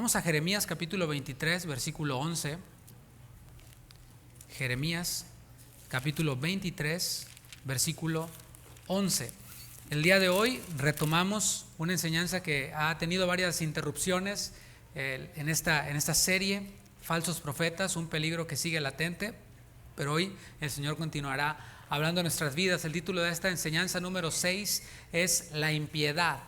Vamos a Jeremías capítulo 23, versículo 11. Jeremías capítulo 23, versículo 11. El día de hoy retomamos una enseñanza que ha tenido varias interrupciones en esta serie, Falsos Profetas, un peligro que sigue latente, pero hoy el Señor continuará hablando de nuestras vidas. El título de esta enseñanza número 6 es La impiedad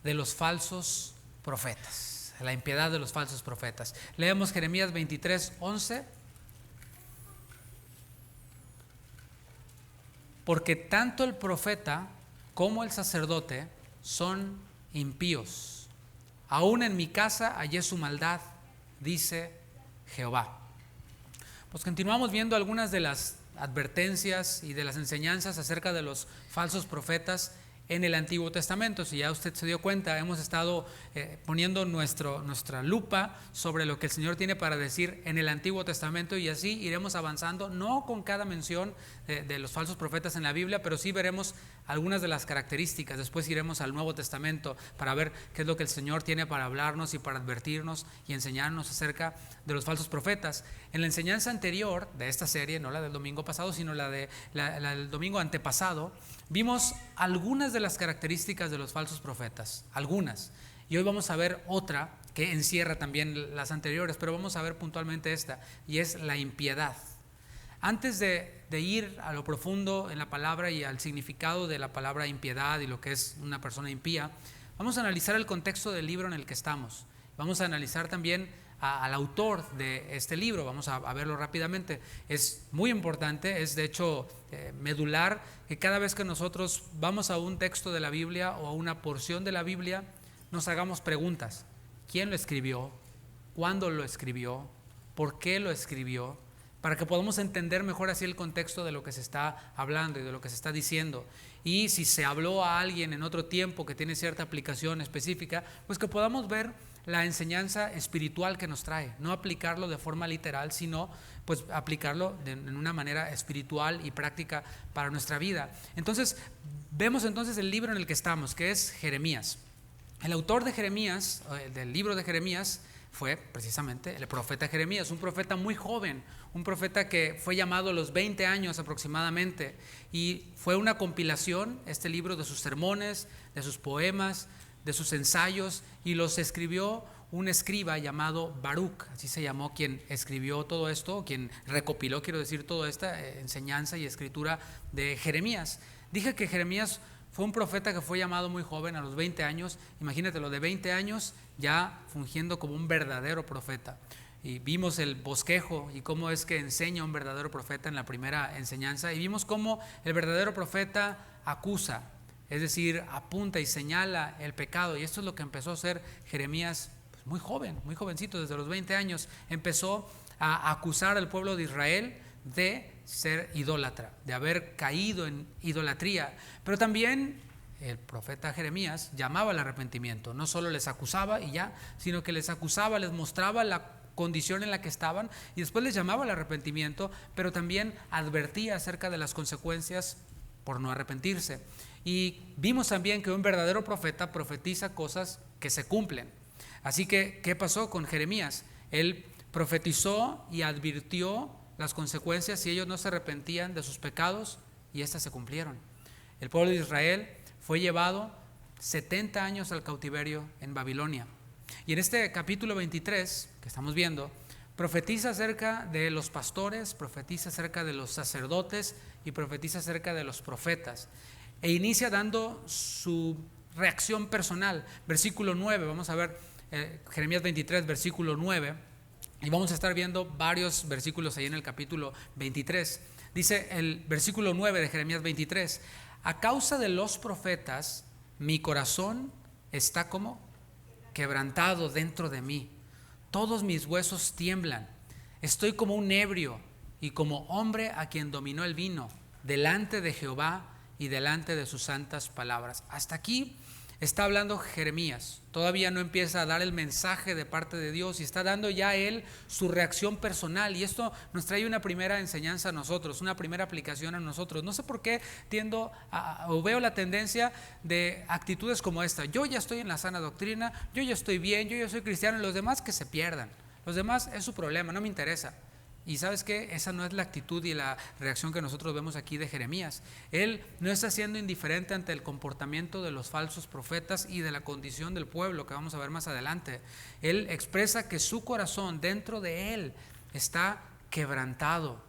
de los falsos profetas. La impiedad de los falsos profetas. Leemos Jeremías 23, 11. Porque tanto el profeta como el sacerdote son impíos. Aún en mi casa hallé su maldad, dice Jehová. Pues continuamos viendo algunas de las advertencias y de las enseñanzas acerca de los falsos profetas en el Antiguo Testamento. Si ya usted se dio cuenta, hemos estado poniendo nuestra lupa sobre lo que el Señor tiene para decir en el Antiguo Testamento, y así iremos avanzando, no con cada mención de los falsos profetas en la Biblia, pero sí veremos algunas de las características. Después iremos al Nuevo Testamento para ver qué es lo que el Señor tiene para hablarnos y para advertirnos y enseñarnos acerca de los falsos profetas. En la enseñanza anterior de esta serie, no la del domingo pasado, sino la del domingo antepasado, vimos algunas de las características de los falsos profetas, algunas, y hoy vamos a ver otra que encierra también las anteriores, pero vamos a ver puntualmente esta, y es la impiedad. Antes de ir a lo profundo en la palabra y al significado de la palabra impiedad y lo que es una persona impía, vamos a analizar el contexto del libro en el que estamos. Vamos a analizar también al autor de este libro. Vamos a verlo rápidamente. Es muy importante, es de hecho medular, que cada vez que nosotros vamos a un texto de la Biblia o a una porción de la Biblia, nos hagamos preguntas. ¿Quién lo escribió? ¿Cuándo lo escribió? ¿Por qué lo escribió? Para que podamos entender mejor así el contexto de lo que se está hablando y de lo que se está diciendo. Y si se habló a alguien en otro tiempo que tiene cierta aplicación específica, pues que podamos ver la enseñanza espiritual que nos trae, no aplicarlo de forma literal, sino pues aplicarlo en una manera espiritual y práctica para nuestra vida. Entonces, vemos entonces el libro en el que estamos, que es Jeremías. El autor de Jeremías, del libro de Jeremías, fue precisamente el profeta Jeremías, un profeta muy joven, un profeta que fue llamado a los 20 años aproximadamente, y fue una compilación, este libro, de sus sermones, de sus poemas, de sus ensayos, y los escribió un escriba llamado Baruch, así se llamó quien escribió todo esto, quien recopiló, quiero decir, toda esta enseñanza y escritura de Jeremías. Dije que Jeremías fue un profeta que fue llamado muy joven, a los 20 años, imagínatelo, de 20 años ya fungiendo como un verdadero profeta. Y vimos el bosquejo y cómo es que enseña un verdadero profeta en la primera enseñanza, y vimos cómo el verdadero profeta acusa, es decir, apunta y señala el pecado, y esto es lo que empezó a hacer Jeremías, pues muy joven, muy jovencito, desde los 20 años, empezó a acusar al pueblo de Israel de ser idólatra, de haber caído en idolatría. Pero también el profeta Jeremías llamaba al arrepentimiento, no solo les acusaba y ya, sino que les acusaba, les mostraba la condición en la que estaban y después les llamaba al arrepentimiento, pero también advertía acerca de las consecuencias por no arrepentirse. Y vimos también que un verdadero profeta profetiza cosas que se cumplen. Así que, ¿qué pasó con Jeremías? Él profetizó y advirtió las consecuencias si ellos no se arrepentían de sus pecados, y estas se cumplieron. El pueblo de Israel fue llevado 70 años al cautiverio en Babilonia. Y en este capítulo 23 que estamos viendo, profetiza acerca de los pastores, profetiza acerca de los sacerdotes y profetiza acerca de los profetas. E inicia dando su reacción personal. Versículo 9, vamos a ver Jeremías 23, versículo 9. Y vamos a estar viendo varios versículos ahí en el capítulo 23. Dice el versículo 9 de Jeremías 23: a causa de los profetas, mi corazón está como quebrantado dentro de mí. Todos mis huesos tiemblan. Estoy como un ebrio y como hombre a quien dominó el vino, delante de Jehová y delante de sus santas palabras. Hasta aquí Está hablando Jeremías, todavía no empieza a dar el mensaje de parte de Dios y está dando ya él su reacción personal, y esto nos trae una primera enseñanza a nosotros, una primera aplicación a nosotros. No sé por qué o veo la tendencia de actitudes como esta: yo ya estoy en la sana doctrina, yo ya estoy bien, yo ya soy cristiano, y los demás que se pierdan, los demás es su problema, no me interesa. Y ¿sabes qué? Esa no es la actitud y la reacción que nosotros vemos aquí de Jeremías. Él no está siendo indiferente ante el comportamiento de los falsos profetas y de la condición del pueblo, que vamos a ver más adelante. Él expresa que su corazón dentro de él está quebrantado,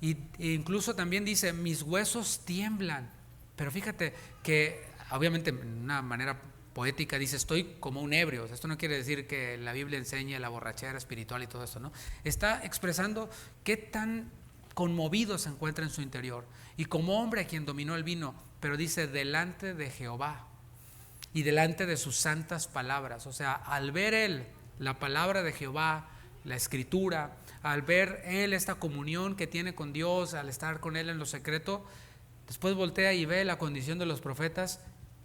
e incluso también dice: mis huesos tiemblan. Pero fíjate que obviamente de una manera poética dice: estoy como un ebrio. Esto no quiere decir que la Biblia enseñe la borrachera espiritual y todo eso, ¿no? Está expresando qué tan conmovido se encuentra en su interior, y como hombre a quien dominó el vino, pero dice: delante de Jehová y delante de sus santas palabras. O sea, al ver él la palabra de Jehová, la escritura, al ver él esta comunión que tiene con Dios, al estar con él en lo secreto, después voltea y ve la condición de los profetas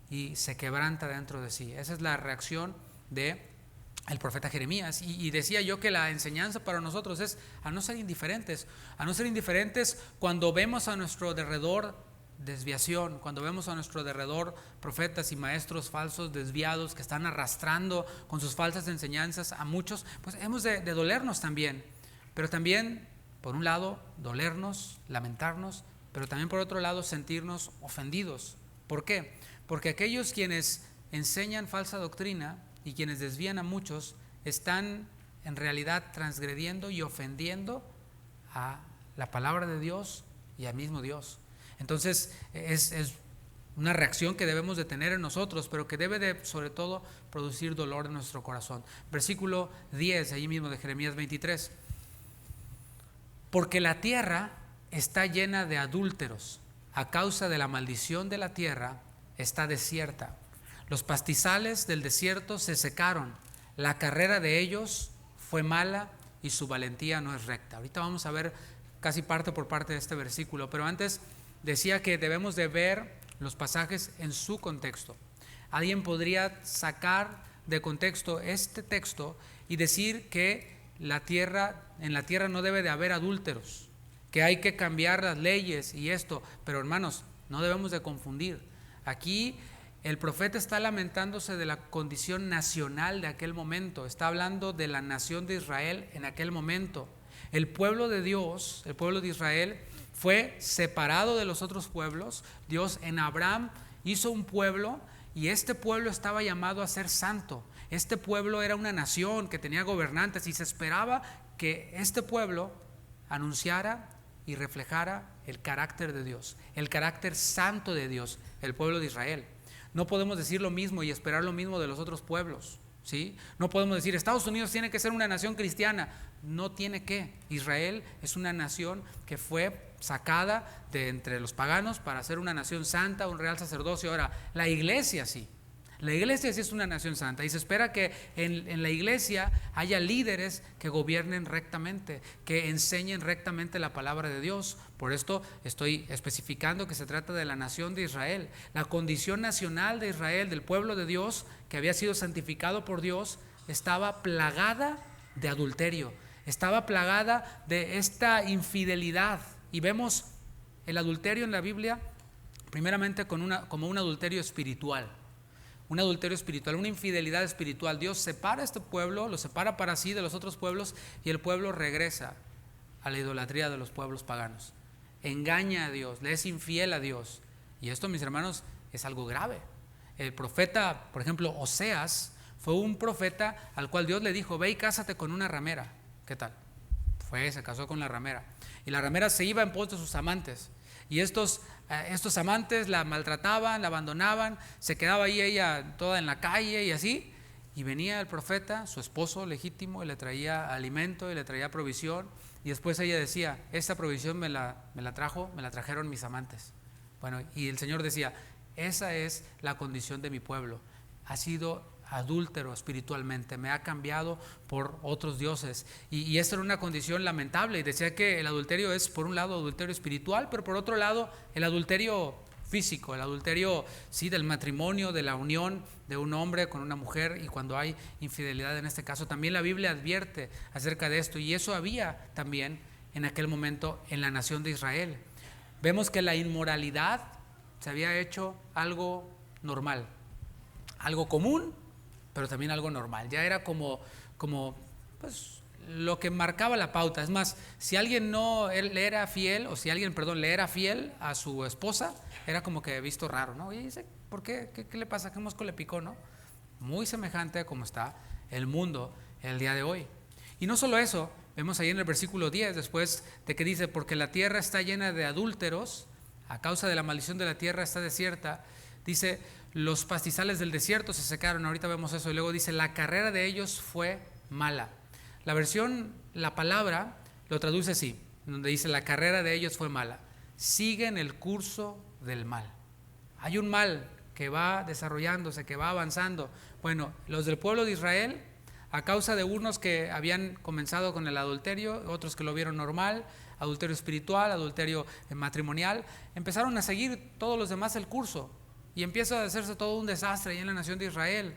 y se quebranta dentro de sí. Esa es la reacción de el profeta Jeremías. Y decía yo que la enseñanza para nosotros es a no ser indiferentes, cuando vemos a nuestro derredor desviación, cuando vemos a nuestro derredor profetas y maestros falsos desviados que están arrastrando con sus falsas enseñanzas a muchos, pues hemos de dolernos también. Pero también, por un lado, dolernos, lamentarnos, pero también por otro lado sentirnos ofendidos. ¿Por qué? Porque aquellos quienes enseñan falsa doctrina y quienes desvían a muchos están en realidad transgrediendo y ofendiendo a la palabra de Dios y al mismo Dios. Entonces es una reacción que debemos de tener en nosotros, pero que debe de sobre todo producir dolor en nuestro corazón. Versículo 10, allí mismo de Jeremías 23. Porque la tierra está llena de adúlteros, a causa de la maldición de la tierra está desierta. Los pastizales del desierto se secaron, la carrera de ellos fue mala y su valentía no es recta. Ahorita vamos a ver casi parte por parte de este versículo, pero antes decía que debemos de ver los pasajes en su contexto. Alguien podría sacar de contexto este texto y decir que en la tierra no debe de haber adúlteros, que hay que cambiar las leyes y esto, pero hermanos, no debemos de confundir. Aquí el profeta está lamentándose de la condición nacional de aquel momento, está hablando de la nación de Israel en aquel momento. El pueblo de Dios, el pueblo de Israel, fue separado de los otros pueblos. Dios en Abraham hizo un pueblo y este pueblo estaba llamado a ser santo. Este pueblo era una nación que tenía gobernantes y se esperaba que este pueblo anunciara y reflejara el carácter de Dios, el carácter santo de Dios, el pueblo de Israel. No podemos decir lo mismo y esperar lo mismo de los otros pueblos, ¿sí? No podemos decir Estados Unidos tiene que ser una nación cristiana. No tiene que. Israel es una nación que fue sacada de entre los paganos para ser una nación santa, un real sacerdocio. Ahora, la iglesia sí. La iglesia sí es una nación santa y se espera que en la iglesia haya líderes que gobiernen rectamente, que enseñen rectamente la palabra de Dios. Por esto estoy especificando que se trata de la nación de Israel. La condición nacional de Israel, del pueblo de Dios, que había sido santificado por Dios, estaba plagada de adulterio, estaba plagada de esta infidelidad. Y vemos el adulterio en la Biblia primeramente como un adulterio espiritual. Un adulterio espiritual, una infidelidad espiritual. Dios separa a este pueblo, lo separa para sí de los otros pueblos y el pueblo regresa a la idolatría de los pueblos paganos. Engaña a Dios, le es infiel a Dios. Y esto, mis hermanos, es algo grave. El profeta, por ejemplo, Oseas, fue un profeta al cual Dios le dijo: ve y cásate con una ramera. ¿Qué tal? Se casó con la ramera. Y la ramera se iba en pos de sus amantes. Y estos amantes la maltrataban, la abandonaban, se quedaba ahí ella toda en la calle y así. Y venía el profeta, su esposo legítimo, y le traía alimento y le traía provisión. Y después ella decía: esta provisión me la trajeron mis amantes. Bueno, y el Señor decía: esa es la condición de mi pueblo. Ha sido adúltero espiritualmente, me ha cambiado por otros dioses. Y esta era una condición lamentable. Y decía que el adulterio es, por un lado, adulterio espiritual, pero por otro lado, el adulterio físico, el adulterio, sí, del matrimonio, de la unión de un hombre con una mujer, y cuando hay infidelidad en este caso. También la Biblia advierte acerca de esto, y eso había también en aquel momento en la nación de Israel. Vemos que la inmoralidad se había hecho algo normal, algo común, pero también algo normal. Ya era como pues, lo que marcaba la pauta. Es más, si alguien le era fiel, o si alguien, le era fiel a su esposa, era como que visto raro, ¿no? Y dice, ¿por qué? ¿Qué le pasa? ¿Qué mosco le picó, no? Muy semejante a cómo está el mundo el día de hoy. Y no solo eso, vemos ahí en el versículo 10, después de que dice, porque la tierra está llena de adúlteros, a causa de la maldición de la tierra está desierta, dice, los pastizales del desierto se secaron, ahorita vemos eso, y luego dice, la carrera de ellos fue mala. La versión, la palabra, lo traduce así, donde dice, la carrera de ellos fue mala. Siguen el curso del mal. Hay un mal que va desarrollándose, que va avanzando. Bueno, los del pueblo de Israel, a causa de unos que habían comenzado con el adulterio, otros que lo vieron normal, adulterio espiritual, adulterio matrimonial, empezaron a seguir todos los demás el curso, y empieza a hacerse todo un desastre ahí en la nación de Israel.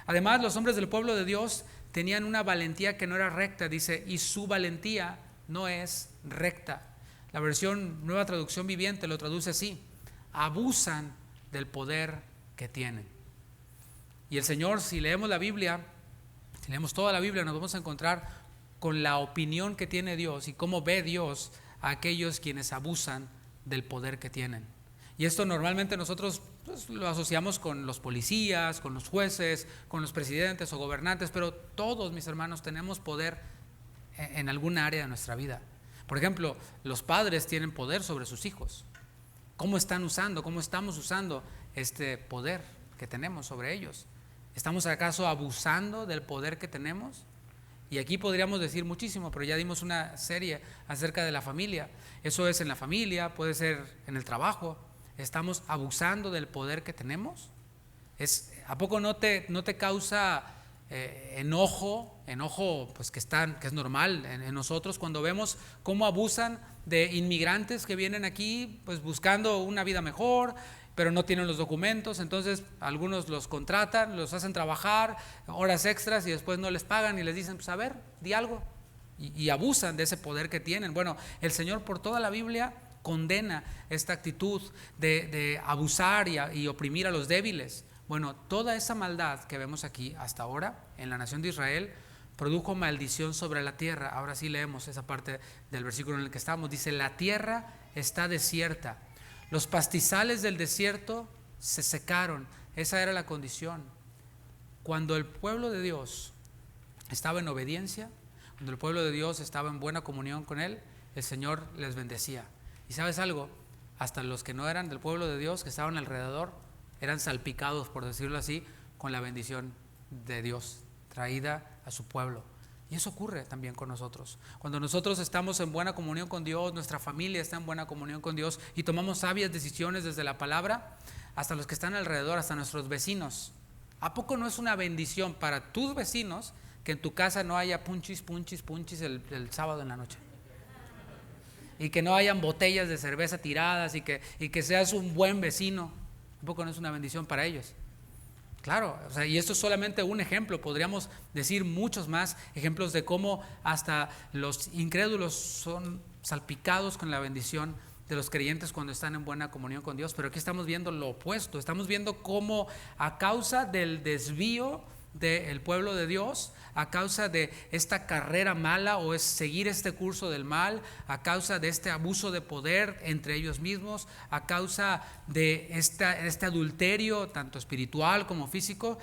Además, los hombres del pueblo de Dios tenían una valentía que no era recta, dice, y su valentía no es recta. La versión Nueva Traducción Viviente lo traduce así: abusan del poder que tienen. Y el Señor, si leemos la Biblia, si leemos toda la Biblia, nos vamos a encontrar con la opinión que tiene Dios y cómo ve Dios a aquellos quienes abusan del poder que tienen. Y esto normalmente nosotros pues, lo asociamos con los policías, con los jueces, con los presidentes o gobernantes, pero todos, mis hermanos, tenemos poder en alguna área de nuestra vida. Por ejemplo, los padres tienen poder sobre sus hijos. ¿Cómo estamos usando este poder que tenemos sobre ellos? ¿Estamos acaso abusando del poder que tenemos? Y aquí podríamos decir muchísimo, pero ya dimos una serie acerca de la familia. Eso es en la familia, puede ser en el trabajo. ¿Estamos abusando del poder que tenemos? ¿A poco no te causa enojo pues que es normal en nosotros cuando vemos cómo abusan de inmigrantes que vienen aquí pues buscando una vida mejor, pero no tienen los documentos? Entonces algunos los contratan, los hacen trabajar horas extras y después no les pagan y les dicen, pues a ver, di algo, y abusan de ese poder que tienen. Bueno, el Señor por toda la Biblia condena esta actitud de abusar y oprimir a los débiles. Bueno, toda esa maldad que vemos aquí hasta ahora en la nación de Israel produjo maldición sobre la tierra. Ahora sí leemos esa parte del versículo en el que estamos. Dice, la tierra está desierta, los pastizales del desierto se secaron. Esa era la condición. Cuando el pueblo de Dios estaba en obediencia, cuando el pueblo de Dios estaba en buena comunión con Él, el Señor les bendecía. Y ¿sabes algo? Hasta los que no eran del pueblo de Dios, que estaban alrededor, eran salpicados, por decirlo así, con la bendición de Dios traída a su pueblo. Y eso ocurre también con nosotros. Cuando nosotros estamos en buena comunión con Dios, nuestra familia está en buena comunión con Dios y tomamos sabias decisiones desde la palabra, hasta los que están alrededor, hasta nuestros vecinos. ¿A poco no es una bendición para tus vecinos que en tu casa no haya punchis el sábado en la noche? Y que no hayan botellas de cerveza tiradas y que seas un buen vecino. ¿A poco no es una bendición para ellos? Claro, y esto es solamente un ejemplo. Podríamos decir muchos más ejemplos de cómo hasta los incrédulos son salpicados con la bendición de los creyentes cuando están en buena comunión con Dios. Pero aquí estamos viendo lo opuesto. Estamos viendo cómo a causa del desvío del pueblo de Dios, a causa de esta carrera mala o es seguir este curso del mal, a causa de este abuso de poder entre ellos mismos, a causa de este adulterio tanto espiritual como físico,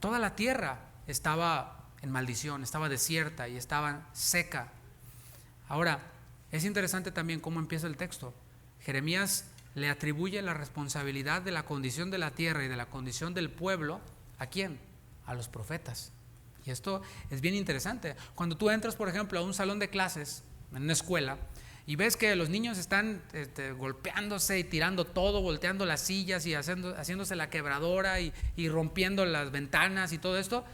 toda la tierra estaba en maldición, estaba desierta y estaba seca. Ahora, es interesante también cómo empieza el texto. Jeremías le atribuye la responsabilidad de la condición de la tierra y de la condición del pueblo, ¿a quién? A los profetas. Y esto es bien interesante. Cuando tú entras, por ejemplo, a un salón de clases en una escuela y ves que los niños están golpeándose y tirando todo, volteando las sillas y haciéndose la quebradora y rompiendo las ventanas y todo esto,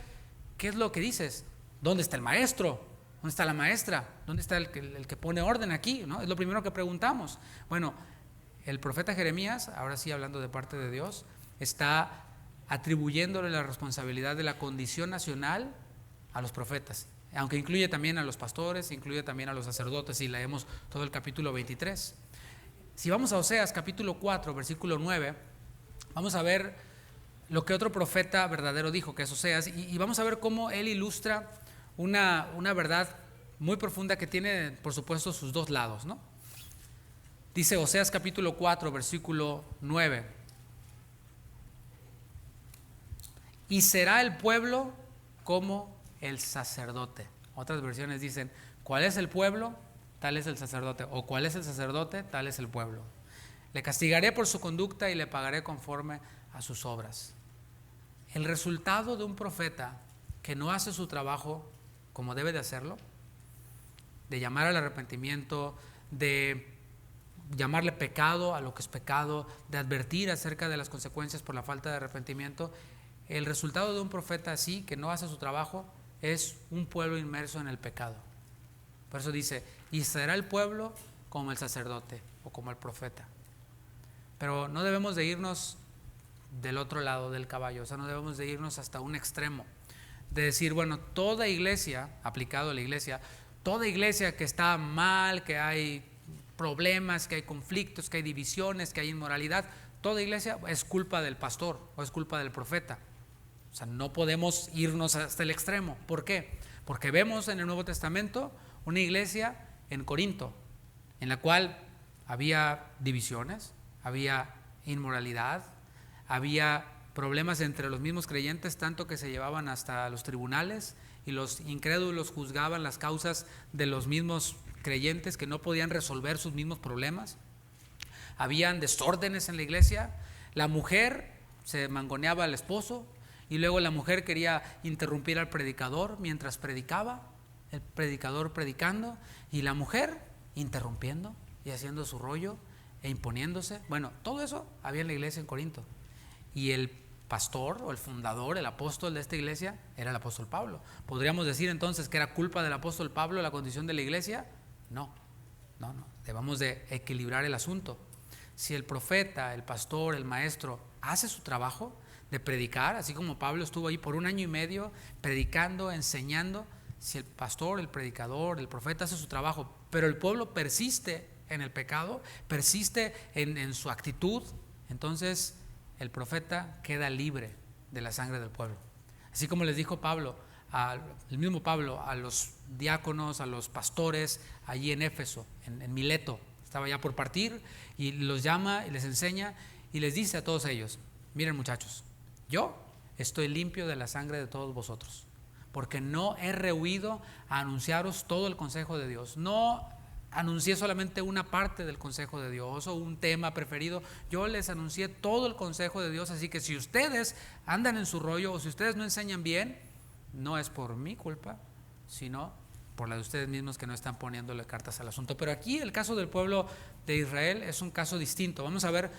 ¿qué es lo que dices? ¿Dónde está el maestro? ¿Dónde está la maestra? ¿Dónde está el que pone orden aquí? ¿No? Es lo primero que preguntamos. Bueno, el profeta Jeremías, ahora sí hablando de parte de Dios, está atribuyéndole la responsabilidad de la condición nacional a los profetas, aunque incluye también a los pastores, incluye también a los sacerdotes, y leemos todo el capítulo 23. Si vamos a Oseas capítulo 4, versículo 9, vamos a ver lo que otro profeta verdadero dijo, que es Oseas, y vamos a ver cómo él ilustra una verdad muy profunda que tiene, por supuesto, sus dos lados, ¿no? Dice Oseas capítulo 4, versículo 9: y será el pueblo como el sacerdote. Otras versiones dicen, ¿cuál es el pueblo? Tal es el sacerdote. O ¿cuál es el sacerdote? Tal es el pueblo. Le castigaré por su conducta y le pagaré conforme a sus obras. El resultado de un profeta que no hace su trabajo como debe de hacerlo, de llamar al arrepentimiento, de llamarle pecado a lo que es pecado, de advertir acerca de las consecuencias por la falta de arrepentimiento, el resultado de un profeta así, que no hace su trabajo, es un pueblo inmerso en el pecado. Por eso dice, y será el pueblo como el sacerdote o como el profeta. Pero no debemos de irnos del otro lado del caballo, o sea, no debemos de irnos hasta un extremo, de decir, bueno, toda iglesia, aplicado a la iglesia, toda iglesia que está mal, que hay problemas, que hay conflictos, que hay divisiones, que hay inmoralidad, toda iglesia es culpa del pastor o es culpa del profeta. O sea, no podemos irnos hasta el extremo. ¿Por qué? Porque vemos en el Nuevo Testamento una iglesia en Corinto, en la cual había divisiones, había inmoralidad, había problemas entre los mismos creyentes, tanto que se llevaban hasta los tribunales y los incrédulos juzgaban las causas de los mismos creyentes que no podían resolver sus mismos problemas. Habían desórdenes en la iglesia, la mujer se mangoneaba al esposo y luego la mujer quería interrumpir al predicador mientras predicaba, el predicador predicando y la mujer interrumpiendo y haciendo su rollo e imponiéndose. Bueno, todo eso había en la iglesia en Corinto, y el pastor o el fundador, el apóstol de esta iglesia era el apóstol Pablo. ¿Podríamos decir entonces que era culpa del apóstol Pablo la condición de la iglesia? No, debemos de equilibrar el asunto. Si el profeta, el pastor, el maestro hace su trabajo de predicar, así como Pablo estuvo ahí por 1 año y medio predicando, enseñando, si el pastor, el predicador, el profeta hace su trabajo, pero el pueblo persiste en el pecado, persiste en su actitud, entonces el profeta queda libre de la sangre del pueblo. Así como les dijo Pablo, el mismo Pablo, a los diáconos, a los pastores allí en Éfeso, en Mileto, estaba ya por partir, y los llama y les enseña y les dice a todos ellos, miren muchachos, yo estoy limpio de la sangre de todos vosotros, porque no he rehuido a anunciaros todo el consejo de Dios. No anuncié solamente una parte del consejo de Dios o un tema preferido, yo les anuncié todo el consejo de Dios. Así que si ustedes andan en su rollo o si ustedes no enseñan bien, no es por mi culpa, sino por la de ustedes mismos que no están poniéndole cartas al asunto. Pero aquí el caso del pueblo de Israel es un caso distinto. Vamos a ver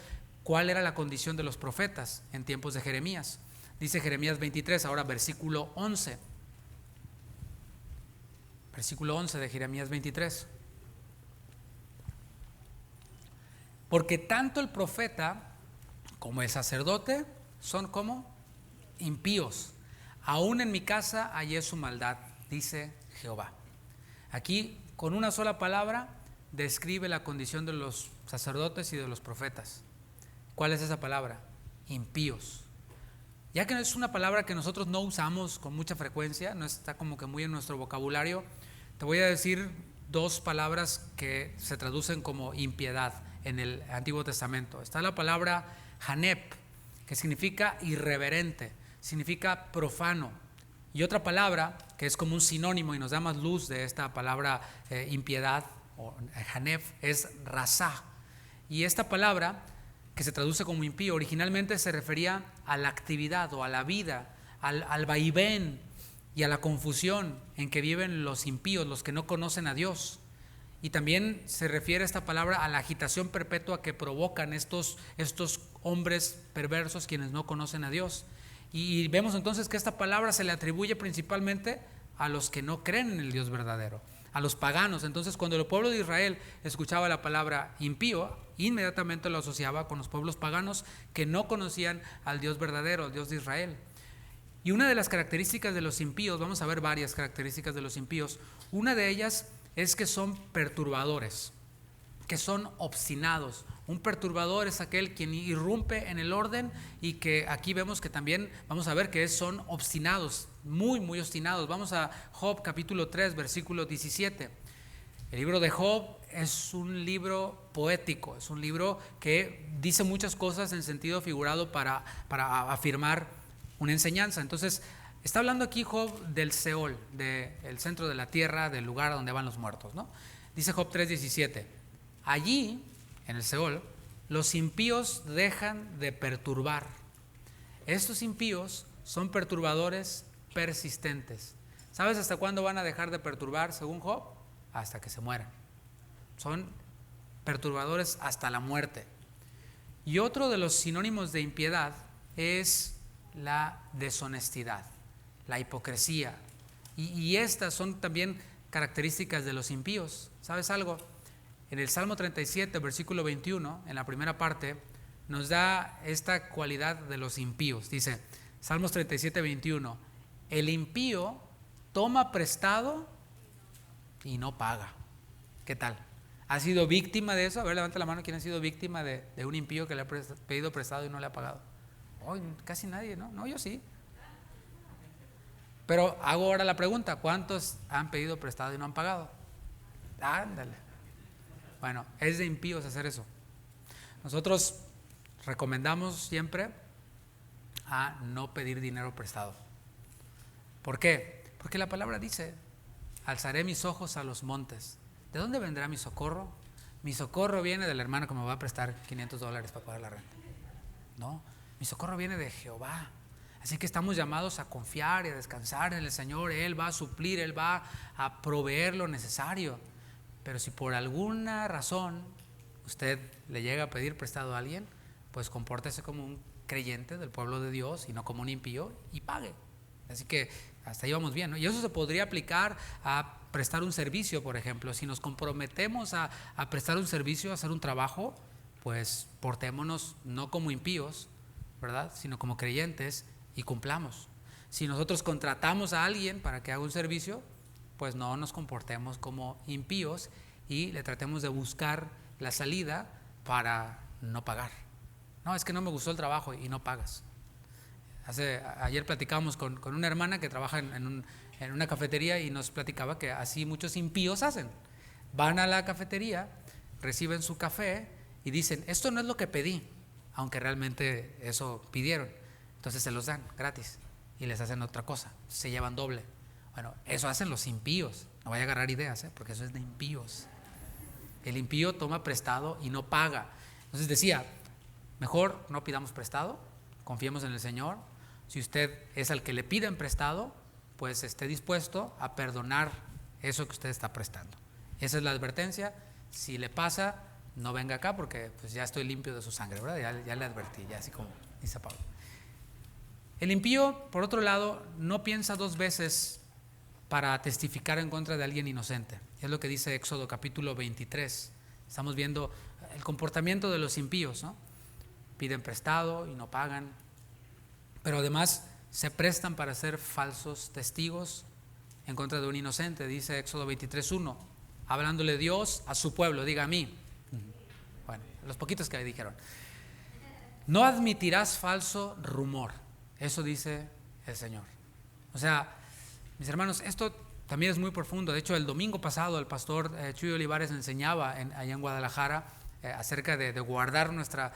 cuál era la condición de los profetas en tiempos de Jeremías. Dice Jeremías 23, ahora versículo 11. Versículo 11 de Jeremías 23. Porque tanto el profeta como el sacerdote son como impíos. Aún en mi casa hallé su maldad, dice Jehová. Aquí, con una sola palabra, describe la condición de los sacerdotes y de los profetas. ¿Cuál es esa palabra? Impíos. Ya que es una palabra que nosotros no usamos con mucha frecuencia, no está como que muy en nuestro vocabulario, te voy a decir 2 palabras que se traducen como impiedad en el Antiguo Testamento. Está la palabra hanep, que significa irreverente, significa profano, y otra palabra que es como un sinónimo y nos da más luz de esta palabra impiedad o hanef es rasá. Y esta palabra que se traduce como impío originalmente se refería a la actividad o a la vida, al vaivén y a la confusión en que viven los impíos, los que no conocen a Dios. Y también se refiere esta palabra a la agitación perpetua que provocan estos hombres perversos quienes no conocen a Dios. Y vemos entonces que esta palabra se le atribuye principalmente a los que no creen en el Dios verdadero, a los paganos. Entonces, cuando el pueblo de Israel escuchaba la palabra impío, inmediatamente lo asociaba con los pueblos paganos que no conocían al Dios verdadero, al Dios de Israel. Y una de las características de los impíos, vamos a ver varias características de los impíos, una de ellas es que son perturbadores, que son obstinados. Un perturbador es aquel quien irrumpe en el orden, y que aquí vemos que también vamos a ver que son obstinados, muy muy obstinados. Vamos a Job capítulo 3 versículo 17. El libro de Job es un libro poético, es un libro que dice muchas cosas en sentido figurado para afirmar una enseñanza. Entonces está hablando aquí Job del Seol, del centro de la tierra, del lugar donde van los muertos, ¿no? Dice Job 3:17: allí, en el Seol, los impíos dejan de perturbar. Estos impíos son perturbadores persistentes. ¿Sabes hasta cuándo van a dejar de perturbar, según Job? Hasta que se mueran. Son perturbadores hasta la muerte. Y otro de los sinónimos de impiedad es la deshonestidad, la hipocresía. Y estas son también características de los impíos. ¿Sabes algo? En el Salmo 37, versículo 21, en la primera parte, nos da esta cualidad de los impíos. Dice, Salmos 37, 21, el impío toma prestado y no paga. ¿Qué tal? ¿Ha sido víctima de eso? A ver, levanta la mano. ¿Quién ha sido víctima de un impío que le ha pedido prestado y no le ha pagado? Oh, casi nadie, ¿no? No, yo sí. Pero hago ahora la pregunta, ¿cuántos han pedido prestado y no han pagado? Ándale. Bueno, es de impíos hacer eso. Nosotros recomendamos siempre a no pedir dinero prestado. ¿Por qué? Porque la palabra dice, alzaré mis ojos a los montes. ¿De dónde vendrá mi socorro? Mi socorro viene del hermano que me va a prestar $500 para pagar la renta. No, mi socorro viene de Jehová. Así que estamos llamados a confiar y a descansar en el Señor. Él va a suplir, Él va a proveer lo necesario. Pero si por alguna razón usted le llega a pedir prestado a alguien, pues compórtese como un creyente del pueblo de Dios y no como un impío, y pague. Así que hasta ahí vamos bien, ¿no? Y eso se podría aplicar a prestar un servicio, por ejemplo. Si nos comprometemos a prestar un servicio, a hacer un trabajo, pues portémonos no como impíos, ¿verdad?, sino como creyentes, y cumplamos. Si nosotros contratamos a alguien para que haga un servicio, pues no nos comportemos como impíos y le tratemos de buscar la salida para no pagar. No, es que no me gustó el trabajo, y no pagas. Ayer platicamos con una hermana que trabaja en una cafetería, y nos platicaba que así muchos impíos hacen. Van a la cafetería, reciben su café y dicen, esto no es lo que pedí, aunque realmente eso pidieron. Entonces se los dan gratis y les hacen otra cosa, se llevan doble. Bueno, eso hacen los impíos. No vaya a agarrar ideas, porque eso es de impíos. El impío toma prestado y no paga. Entonces decía, mejor no pidamos prestado, confiemos en el Señor. Si usted es al que le piden prestado, pues esté dispuesto a perdonar eso que usted está prestando. Esa es la advertencia. Si le pasa, no venga acá, porque pues ya estoy limpio de su sangre, ¿verdad? Ya le advertí, ya así como dice Pablo. El impío, por otro lado, no piensa dos veces para testificar en contra de alguien inocente. Es lo que dice Éxodo capítulo 23. Estamos viendo el comportamiento de los impíos, ¿no? Piden prestado y no pagan, pero además se prestan para ser falsos testigos en contra de un inocente. Dice Éxodo 23:1, hablándole Dios a su pueblo, diga a mí. Bueno, los poquitos que le dijeron, no admitirás falso rumor. Eso dice el Señor. O sea, mis hermanos, esto también es muy profundo. De hecho, el domingo pasado el pastor Chuy Olivares enseñaba allá en Guadalajara acerca de guardar nuestra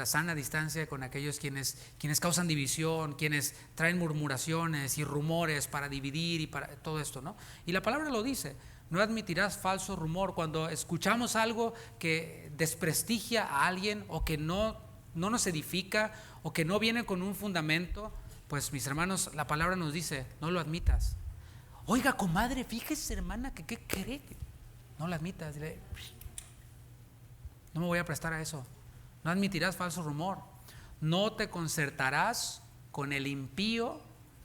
sana distancia con aquellos quienes causan división, quienes traen murmuraciones y rumores para dividir y para todo esto, ¿no? Y la palabra lo dice, no admitirás falso rumor. Cuando escuchamos algo que desprestigia a alguien, o que no nos edifica, o que no viene con un fundamento, pues mis hermanos, la palabra nos dice, no lo admitas. Oiga, comadre, fíjese, hermana, que ¿qué cree? No lo admitas. Dile, no me voy a prestar a eso. No admitirás falso rumor. No te concertarás con el impío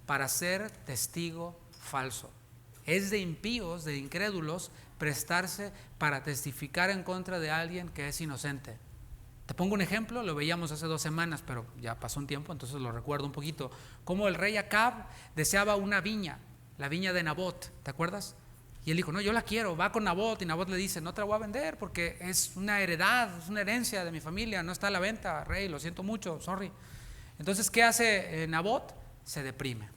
para ser testigo falso. Es de impíos, de incrédulos, prestarse para testificar en contra de alguien que es inocente. Te pongo un ejemplo, lo veíamos hace 2 semanas, pero ya pasó un tiempo, entonces lo recuerdo un poquito. Como el rey Acab deseaba una viña, la viña de Nabot, ¿te acuerdas? Y él dijo, no, yo la quiero, va con Nabot, y Nabot le dice, no te la voy a vender porque es una heredad, es una herencia de mi familia, no está a la venta, rey, lo siento mucho, sorry. Entonces, ¿qué hace Nabot? Se deprime,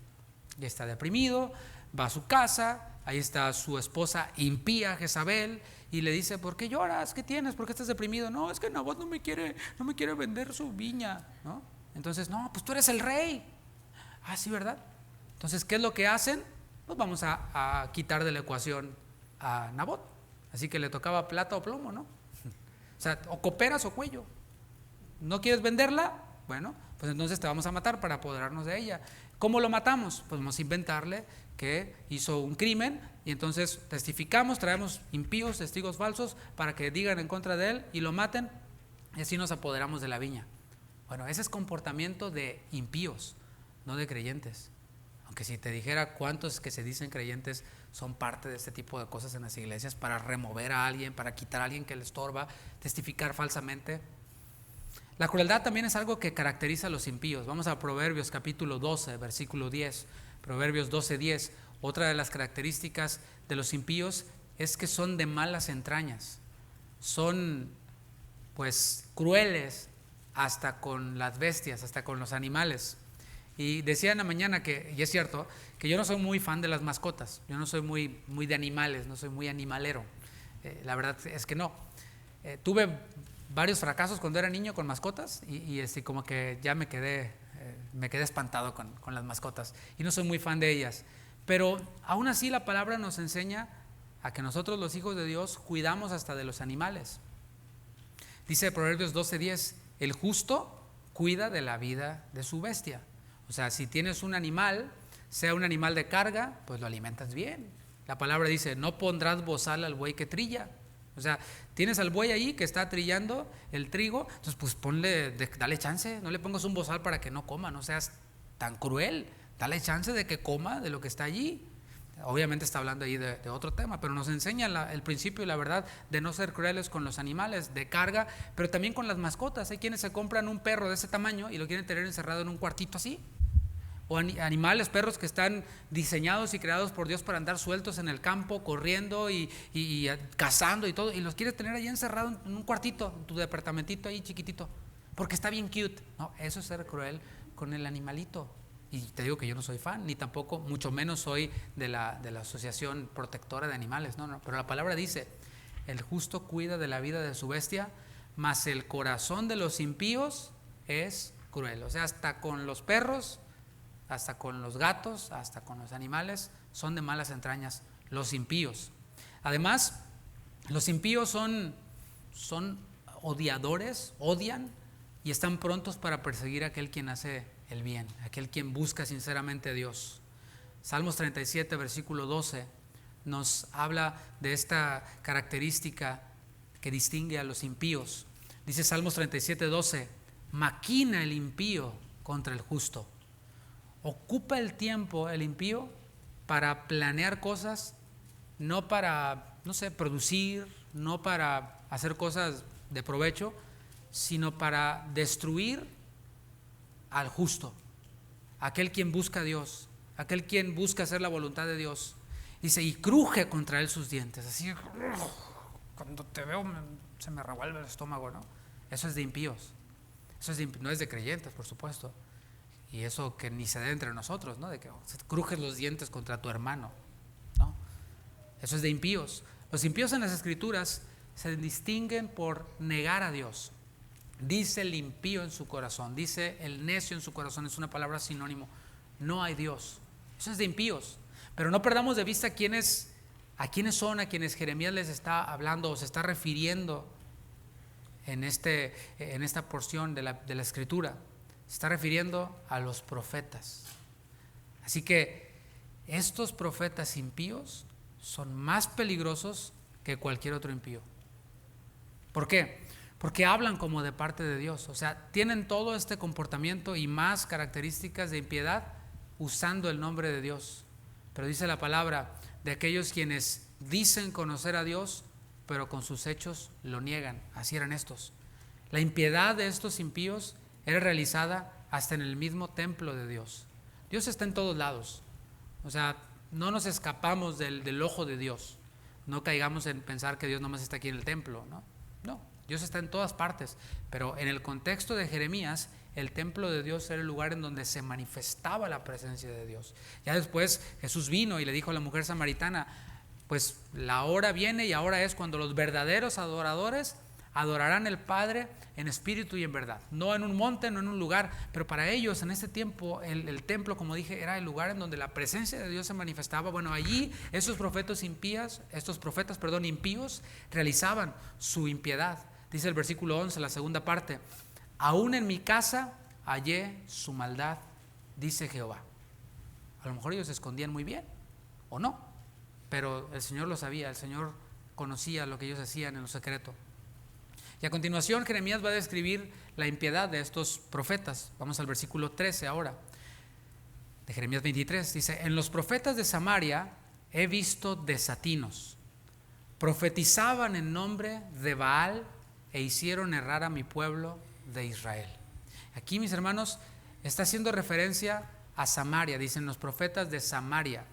ya está deprimido, va a su casa, ahí está su esposa impía, Jezabel, y le dice, ¿por qué lloras? ¿Qué tienes? ¿Por qué estás deprimido? No, es que Nabot no me quiere vender su viña, ¿no? Entonces, no, pues tú eres el rey. Ah, sí, ¿verdad? Entonces, ¿qué es lo que hacen? Pues vamos a quitar de la ecuación a Nabot. Así que le tocaba plata o plomo, ¿no? O sea, o cooperas o cuello. ¿No quieres venderla? Bueno, pues entonces te vamos a matar para apoderarnos de ella. ¿Cómo lo matamos? Pues vamos a inventarle que hizo un crimen y entonces testificamos, traemos impíos, testigos falsos para que digan en contra de él y lo maten y así nos apoderamos de la viña. Bueno, ese es comportamiento de impíos, no de creyentes. Aunque si te dijera cuántos que se dicen creyentes son parte de este tipo de cosas en las iglesias para remover a alguien, para quitar a alguien que le estorba, testificar falsamente. La crueldad también es algo que caracteriza a los impíos. Vamos a Proverbios capítulo 12, versículo 10. Proverbios 12:10. Otra de las características de los impíos es que son de malas entrañas. Son pues crueles hasta con las bestias, hasta con los animales. Y decía en la mañana que, y es cierto, que yo no soy muy fan de las mascotas. Yo no soy muy de animales, no soy muy animalero. La verdad es que no. Tuve varios fracasos cuando era niño con mascotas y como que ya me quedé espantado con las mascotas y no soy muy fan de ellas, pero aún así la palabra nos enseña a que nosotros los hijos de Dios cuidamos hasta de los animales. Dice Proverbios 12:10, el justo cuida de la vida de su bestia. O sea, si tienes un animal, sea un animal de carga, pues lo alimentas bien. La palabra dice, no pondrás bozal al buey que trilla. O sea, tienes al buey ahí que está trillando el trigo, entonces pues dale chance, no le pongas un bozal para que no coma, no seas tan cruel, dale chance de que coma de lo que está allí. Obviamente está hablando ahí de otro tema, pero nos enseña el principio y la verdad de no ser crueles con los animales de carga, pero también con las mascotas. Hay quienes se compran un perro de ese tamaño y lo quieren tener encerrado en un cuartito así. O animales, perros que están diseñados y creados por Dios para andar sueltos en el campo, corriendo y cazando y todo, y los quieres tener ahí encerrados en un cuartito, en tu departamentito ahí chiquitito, porque está bien cute. No, eso es ser cruel con el animalito. Y te digo que yo no soy fan, ni tampoco, mucho menos soy de la Asociación Protectora de Animales, no, pero la palabra dice, el justo cuida de la vida de su bestia, mas el corazón de los impíos es cruel. O sea, hasta con los perros, hasta con los gatos, hasta con los animales, son de malas entrañas los impíos. Además, los impíos son odiadores, odian y están prontos para perseguir a aquel quien hace el bien, aquel quien busca sinceramente a Dios. Salmos 37, versículo 12, nos habla de esta característica que distingue a los impíos. Dice Salmos 37, 12, maquina el impío contra el justo. Ocupa el tiempo el impío para planear cosas, no para, no sé, producir, no para hacer cosas de provecho, sino para destruir al justo, aquel quien busca a Dios, aquel quien busca hacer la voluntad de Dios. Dice, y cruje contra él sus dientes, así, cuando te veo se me revuelve el estómago, ¿no? Eso es de impíos, no es de creyentes, por supuesto. Y eso que ni se dé entre nosotros, ¿no? De que crujes los dientes contra tu hermano, ¿no? Eso es de impíos. Los impíos en las Escrituras se distinguen por negar a Dios. Dice el impío en su corazón, dice el necio en su corazón, es una palabra sinónimo. No hay Dios. Eso es de impíos. Pero no perdamos de vista a quienes son, a quienes Jeremías les está hablando o se está refiriendo en esta porción de la Escritura. Se está refiriendo a los profetas. Así que estos profetas impíos son más peligrosos que cualquier otro impío. ¿Por qué? Porque hablan como de parte de Dios. O sea, tienen todo este comportamiento y más características de impiedad usando el nombre de Dios. Pero dice la palabra de aquellos quienes dicen conocer a Dios, pero con sus hechos lo niegan. Así eran estos. La impiedad de estos impíos era realizada hasta en el mismo templo de Dios. Dios está en todos lados. O sea, no nos escapamos del ojo de Dios. No caigamos en pensar que Dios nomás está aquí en el templo, ¿no? No, Dios está en todas partes. Pero en el contexto de Jeremías, el templo de Dios era el lugar en donde se manifestaba la presencia de Dios. Ya después Jesús vino y le dijo a la mujer samaritana, pues la hora viene y ahora es cuando los verdaderos adoradores adorarán al Padre en espíritu y en verdad. No en un monte, no en un lugar, pero para ellos en este tiempo el templo, como dije, era el lugar en donde la presencia de Dios se manifestaba. Bueno, allí estos profetas impíos realizaban su impiedad. Dice el versículo 11, la segunda parte, aún en mi casa hallé su maldad, dice Jehová. A lo mejor ellos se escondían muy bien, o no, pero el Señor lo sabía, el Señor conocía lo que ellos hacían en lo secreto. Y a continuación Jeremías va a describir la impiedad de estos profetas. Vamos al versículo 13 ahora, de Jeremías 23. Dice, en los profetas de Samaria he visto desatinos. Profetizaban en nombre de Baal e hicieron errar a mi pueblo de Israel. Aquí, mis hermanos, está haciendo referencia a Samaria. Dicen los profetas de Samaria.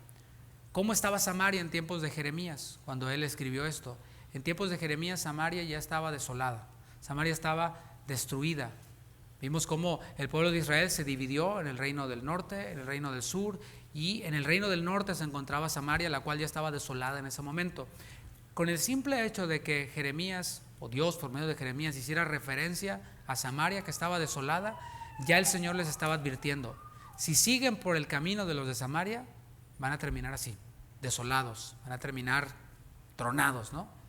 ¿Cómo estaba Samaria en tiempos de Jeremías cuando él escribió esto? En tiempos de Jeremías, Samaria ya estaba desolada. Samaria estaba destruida. Vimos cómo el pueblo de Israel se dividió en el reino del norte, en el reino del sur, y en el reino del norte se encontraba Samaria, la cual ya estaba desolada en ese momento. Con el simple hecho de que Jeremías, o Dios por medio de Jeremías, hiciera referencia a Samaria que estaba desolada, ya el Señor les estaba advirtiendo, si siguen por el camino de los de Samaria, van a terminar así, desolados, van a terminar tronados, ¿no?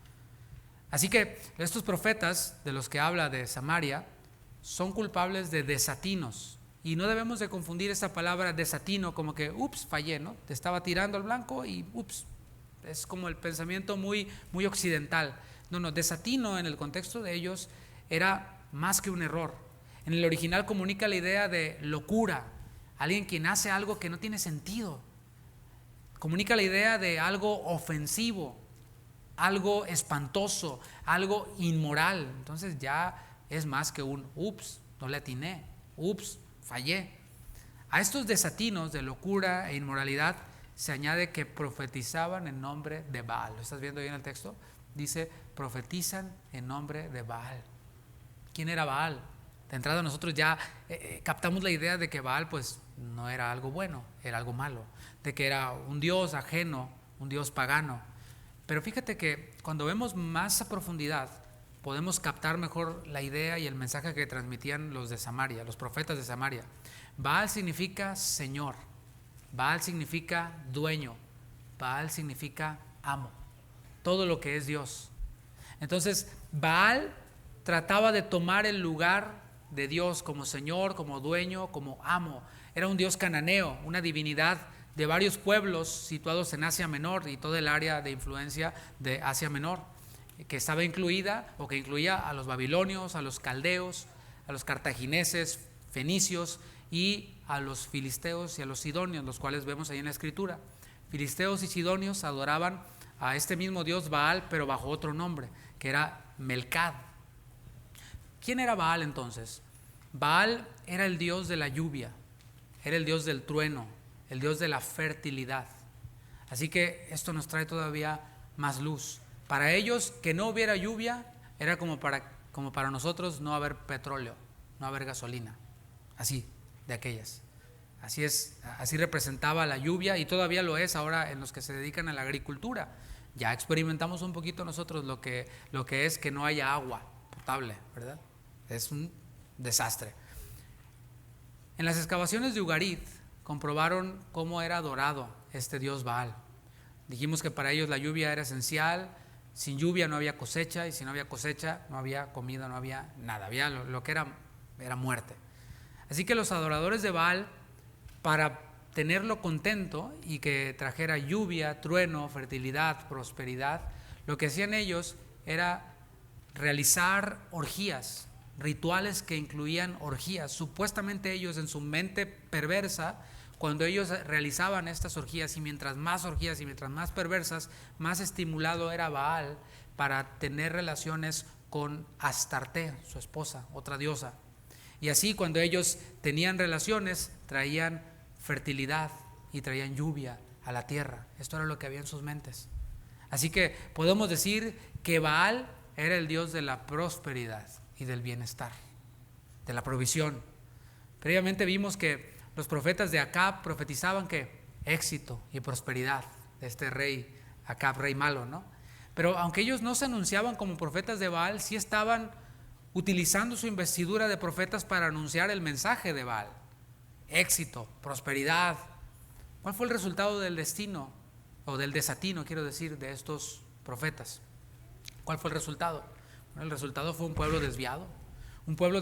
Así que estos profetas de los que habla de Samaria son culpables de desatinos. Y no debemos de confundir esta palabra desatino como que, ups, fallé, ¿no? Te estaba tirando al blanco y ups. Es como el pensamiento muy occidental. No, desatino en el contexto de ellos era más que un error. En el original comunica la idea de locura. Alguien quien hace algo que no tiene sentido. Comunica la idea de algo ofensivo, algo espantoso, algo inmoral. Entonces ya es más que un ups, no le atiné, ups, fallé. A estos desatinos de locura e inmoralidad se añade que profetizaban en nombre de Baal. ¿Lo estás viendo ahí en el texto? Dice, profetizan en nombre de Baal. ¿Quién era Baal? De entrada nosotros ya captamos la idea de que Baal pues no era algo bueno, era algo malo, de que era un dios ajeno, un dios pagano. Pero fíjate que cuando vemos más a profundidad, podemos captar mejor la idea y el mensaje que transmitían los de Samaria, los profetas de Samaria. Baal significa Señor, Baal significa dueño, Baal significa amo, todo lo que es Dios. Entonces, Baal trataba de tomar el lugar de Dios como Señor, como dueño, como amo. Era un dios cananeo, una divinidad de varios pueblos situados en Asia Menor y todo el área de influencia de Asia Menor, que estaba incluida o que incluía a los babilonios, a los caldeos, a los cartagineses, fenicios y a los filisteos y a los sidonios, los cuales vemos ahí en la escritura. Filisteos y sidonios adoraban a este mismo dios Baal, pero bajo otro nombre, que era Melcad. ¿Quién era Baal entonces? Baal era el dios de la lluvia, era el dios del trueno, el dios de la fertilidad. Así que esto nos trae todavía más luz. Para ellos, que no hubiera lluvia era como para nosotros no haber petróleo, no haber gasolina, así, de aquellas. Así es, así representaba la lluvia y todavía lo es ahora en los que se dedican a la agricultura. Ya experimentamos un poquito nosotros lo que es que no haya agua potable, ¿verdad? Es un desastre. En las excavaciones de Ugarit comprobaron cómo era adorado este dios Baal. Dijimos que para ellos la lluvia era esencial, sin lluvia no había cosecha y si no había cosecha no había comida, no había nada, había lo que era muerte. Así que los adoradores de Baal, para tenerlo contento y que trajera lluvia, trueno, fertilidad, prosperidad, lo que hacían ellos era realizar orgías, rituales que incluían orgías. Supuestamente ellos en su mente perversa cuando ellos realizaban estas orgías, y mientras más orgías y mientras más perversas, más estimulado era Baal para tener relaciones con Astarte, su esposa, otra diosa. Y así cuando ellos tenían relaciones, traían fertilidad y traían lluvia a la tierra. Esto era lo que había en sus mentes. Así que podemos decir que Baal era el dios de la prosperidad y del bienestar, de la provisión. Previamente vimos que los profetas de Acab profetizaban que éxito y prosperidad de este rey Acab, rey malo, ¿no? Pero aunque ellos no se anunciaban como profetas de Baal, sí estaban utilizando su investidura de profetas para anunciar el mensaje de Baal. Éxito, prosperidad. ¿Cuál fue el resultado del destino, o del desatino, quiero decir, de estos profetas? ¿Cuál fue el resultado? Bueno, el resultado fue un pueblo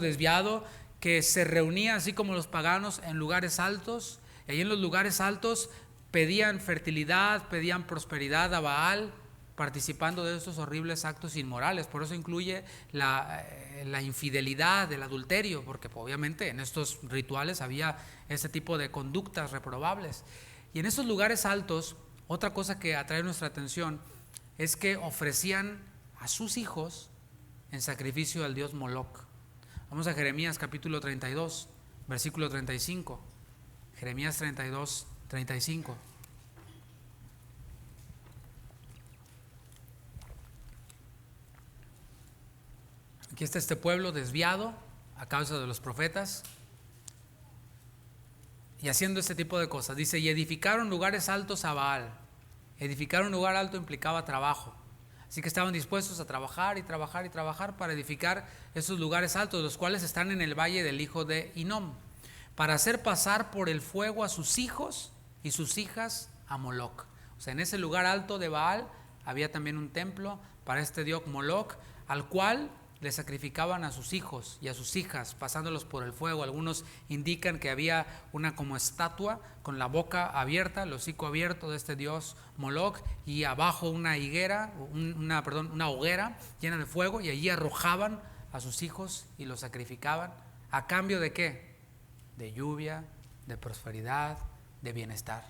desviado que se reunía así como los paganos en lugares altos, y ahí en los lugares altos pedían fertilidad, pedían prosperidad a Baal, participando de estos horribles actos inmorales. Por eso incluye la infidelidad, el adulterio, porque obviamente en estos rituales había ese tipo de conductas reprobables. Y en esos lugares altos, otra cosa que atrae nuestra atención es que ofrecían a sus hijos en sacrificio al dios Moloc. Vamos a Jeremías capítulo 32, versículo 35. Jeremías 32, 35. Aquí está este pueblo desviado a causa de los profetas y haciendo este tipo de cosas. Dice, y edificaron lugares altos a Baal. Edificar un lugar alto implicaba trabajo. Así que estaban dispuestos a trabajar y trabajar y trabajar para edificar esos lugares altos, los cuales están en el valle del hijo de Hinnom, para hacer pasar por el fuego a sus hijos y sus hijas a Moloc. O sea, en ese lugar alto de Baal había también un templo para este dios Moloc, al cual le sacrificaban a sus hijos y a sus hijas, pasándolos por el fuego. Algunos indican que había una como estatua con la boca abierta, el hocico abierto de este dios Moloc, y abajo una hoguera llena de fuego, y allí arrojaban a sus hijos y los sacrificaban. ¿A cambio de qué? De lluvia, de prosperidad, de bienestar.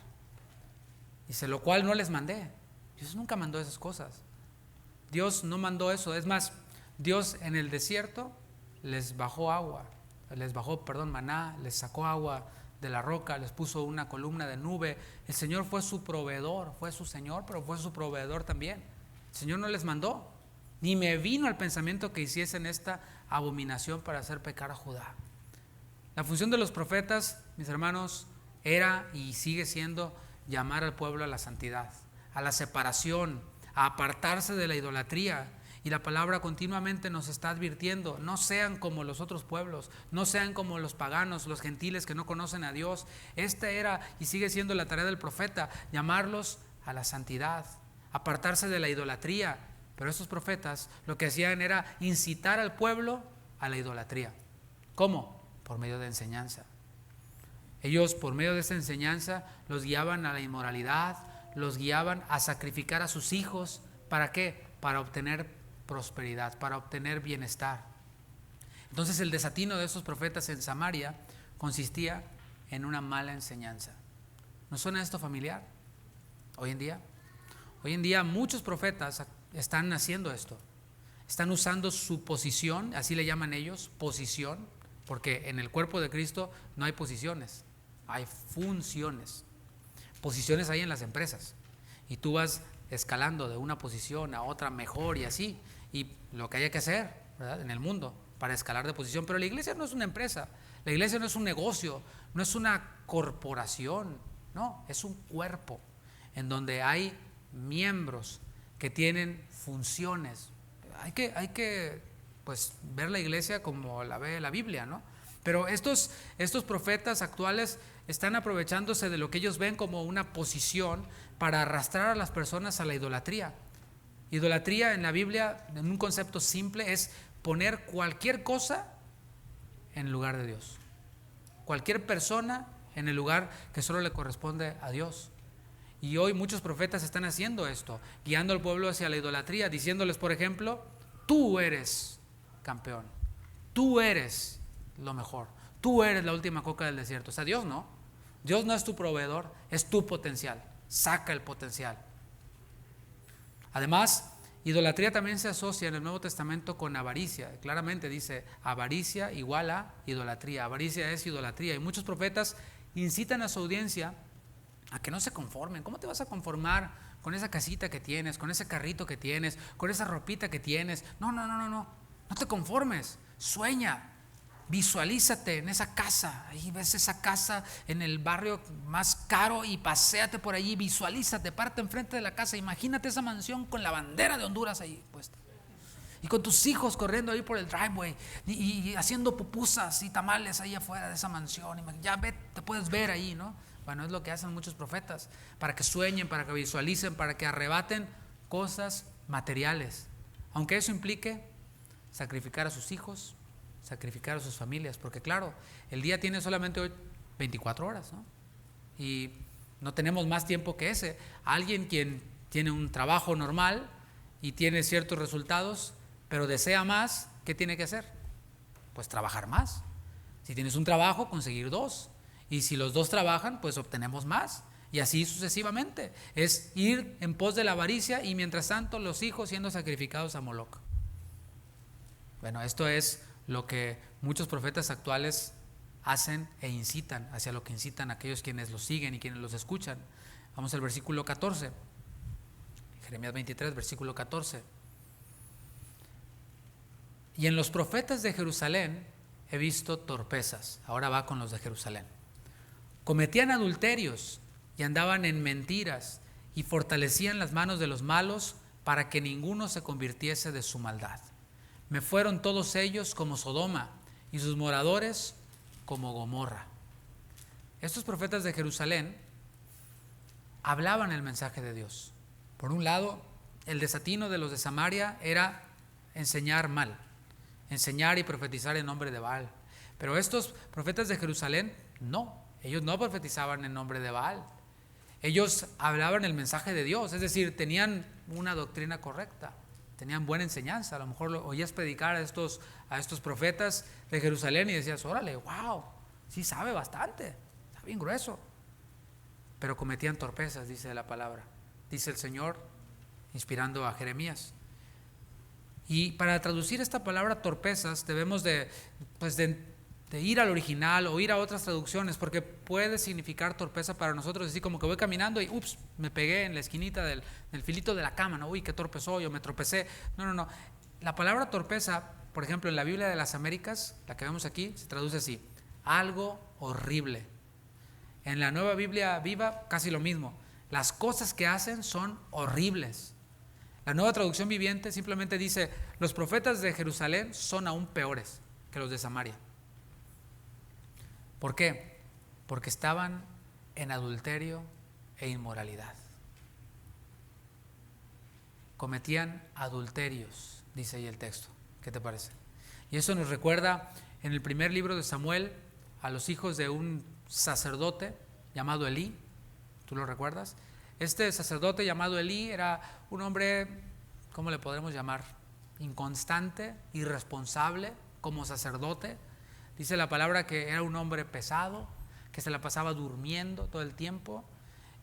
Dice, lo cual no les mandé. Dios nunca mandó esas cosas. Dios no mandó eso. Es más, Dios en el desierto les bajó maná, les sacó agua de la roca, les puso una columna de nube. El Señor fue su proveedor, fue su Señor, pero fue su proveedor también. El Señor no les mandó, ni me vino al pensamiento que hiciesen esta abominación para hacer pecar a Judá. La función de los profetas, mis hermanos, era y sigue siendo llamar al pueblo a la santidad, a la separación, a apartarse de la idolatría. Y la palabra continuamente nos está advirtiendo, no sean como los otros pueblos, no sean como los paganos, los gentiles que no conocen a Dios. Esta era y sigue siendo la tarea del profeta, llamarlos a la santidad, apartarse de la idolatría. Pero estos profetas lo que hacían era incitar al pueblo a la idolatría. ¿Cómo? Por medio de enseñanza. Ellos por medio de esta enseñanza los guiaban a la inmoralidad, los guiaban a sacrificar a sus hijos. ¿Para qué? Para obtener prosperidad, para obtener bienestar. Entonces el desatino de esos profetas en Samaria consistía en una mala enseñanza. ¿No suena esto familiar? Hoy en día muchos profetas están haciendo esto. Están usando su posición, así le llaman ellos, posición, porque en el cuerpo de Cristo no hay posiciones, hay funciones. Posiciones hay en las empresas y tú vas escalando de una posición a otra mejor y así, y lo que haya que hacer, ¿verdad?, en el mundo para escalar de posición. Pero la iglesia no es una empresa, la iglesia no es un negocio, no es una corporación, no, es un cuerpo en donde hay miembros que tienen funciones. Hay que pues ver la iglesia como la ve la Biblia, ¿no? Pero estos profetas actuales están aprovechándose de lo que ellos ven como una posición para arrastrar a las personas a la idolatría. Idolatría en la Biblia, en un concepto simple, es poner cualquier cosa en el lugar de Dios. Cualquier persona en el lugar que solo le corresponde a Dios. Y hoy muchos profetas están haciendo esto, guiando al pueblo hacia la idolatría, diciéndoles, por ejemplo, tú eres campeón, tú eres lo mejor, tú eres la última coca del desierto. O sea, Dios no. Dios no es tu proveedor, es tu potencial. Saca el potencial. Además, idolatría también se asocia en el Nuevo Testamento con avaricia. Claramente dice, avaricia igual a idolatría. Avaricia es idolatría. Y muchos profetas incitan a su audiencia a que no se conformen. ¿Cómo te vas a conformar con esa casita que tienes, con ese carrito que tienes, con esa ropita que tienes? No. No te conformes. Sueña. Visualízate en esa casa. Ahí ves esa casa en el barrio más caro y paséate por allí. Visualízate, párate enfrente de la casa. Imagínate esa mansión con la bandera de Honduras ahí puesta. Y con tus hijos corriendo ahí por el driveway y haciendo pupusas y tamales ahí afuera de esa mansión. Ya te puedes ver ahí, ¿no? Bueno, es lo que hacen muchos profetas, para que sueñen, para que visualicen, para que arrebaten cosas materiales. Aunque eso implique sacrificar a sus hijos, sacrificar a sus familias, porque claro, el día tiene solamente 24 horas, ¿no? Y no tenemos más tiempo que ese. Alguien quien tiene un trabajo normal y tiene ciertos resultados, pero desea más, ¿qué tiene que hacer? Pues trabajar más. Si tienes un trabajo, conseguir dos. Y si los dos trabajan, pues obtenemos más. Y así sucesivamente. Es ir en pos de la avaricia y mientras tanto los hijos siendo sacrificados a Moloc. Bueno, esto es lo que muchos profetas actuales hacen e incitan, hacia lo que incitan a aquellos quienes los siguen y quienes los escuchan. Vamos al versículo 14. Jeremías 23, versículo 14. Y en los profetas de Jerusalén he visto torpezas. Ahora va con los de Jerusalén. Cometían adulterios y andaban en mentiras y fortalecían las manos de los malos para que ninguno se convirtiese de su maldad. Me fueron todos ellos como Sodoma y sus moradores como Gomorra. Estos profetas de Jerusalén hablaban el mensaje de Dios. Por un lado, el desatino de los de Samaria era enseñar mal, enseñar y profetizar en nombre de Baal. Pero estos profetas de Jerusalén, no, ellos no profetizaban en nombre de Baal. Ellos hablaban el mensaje de Dios, es decir, tenían una doctrina correcta, tenían buena enseñanza. A lo mejor oías predicar a estos profetas de Jerusalén y decías, órale, wow, sí sabe bastante, está bien grueso. Pero cometían torpezas, dice la palabra, dice el Señor, inspirando a Jeremías. Y para traducir esta palabra torpezas debemos de ir al original o ir a otras traducciones, porque puede significar torpeza para nosotros, así como que voy caminando y ups, me pegué en la esquinita del filito de la cama, ¿no? Uy, qué torpe soy, o me tropecé. No. La palabra torpeza, por ejemplo, en la Biblia de las Américas, la que vemos aquí, se traduce así: algo horrible. En la Nueva Biblia Viva, casi lo mismo. Las cosas que hacen son horribles. La Nueva Traducción Viviente simplemente dice: los profetas de Jerusalén son aún peores que los de Samaria. ¿Por qué? Porque estaban en adulterio e inmoralidad. Cometían adulterios, dice ahí el texto. ¿Qué te parece? Y eso nos recuerda en el primer libro de Samuel a los hijos de un sacerdote llamado Elí. ¿Tú lo recuerdas? Este sacerdote llamado Elí era un hombre, ¿cómo le podremos llamar? Inconstante, irresponsable como sacerdote. Dice la palabra que era un hombre pesado, que se la pasaba durmiendo todo el tiempo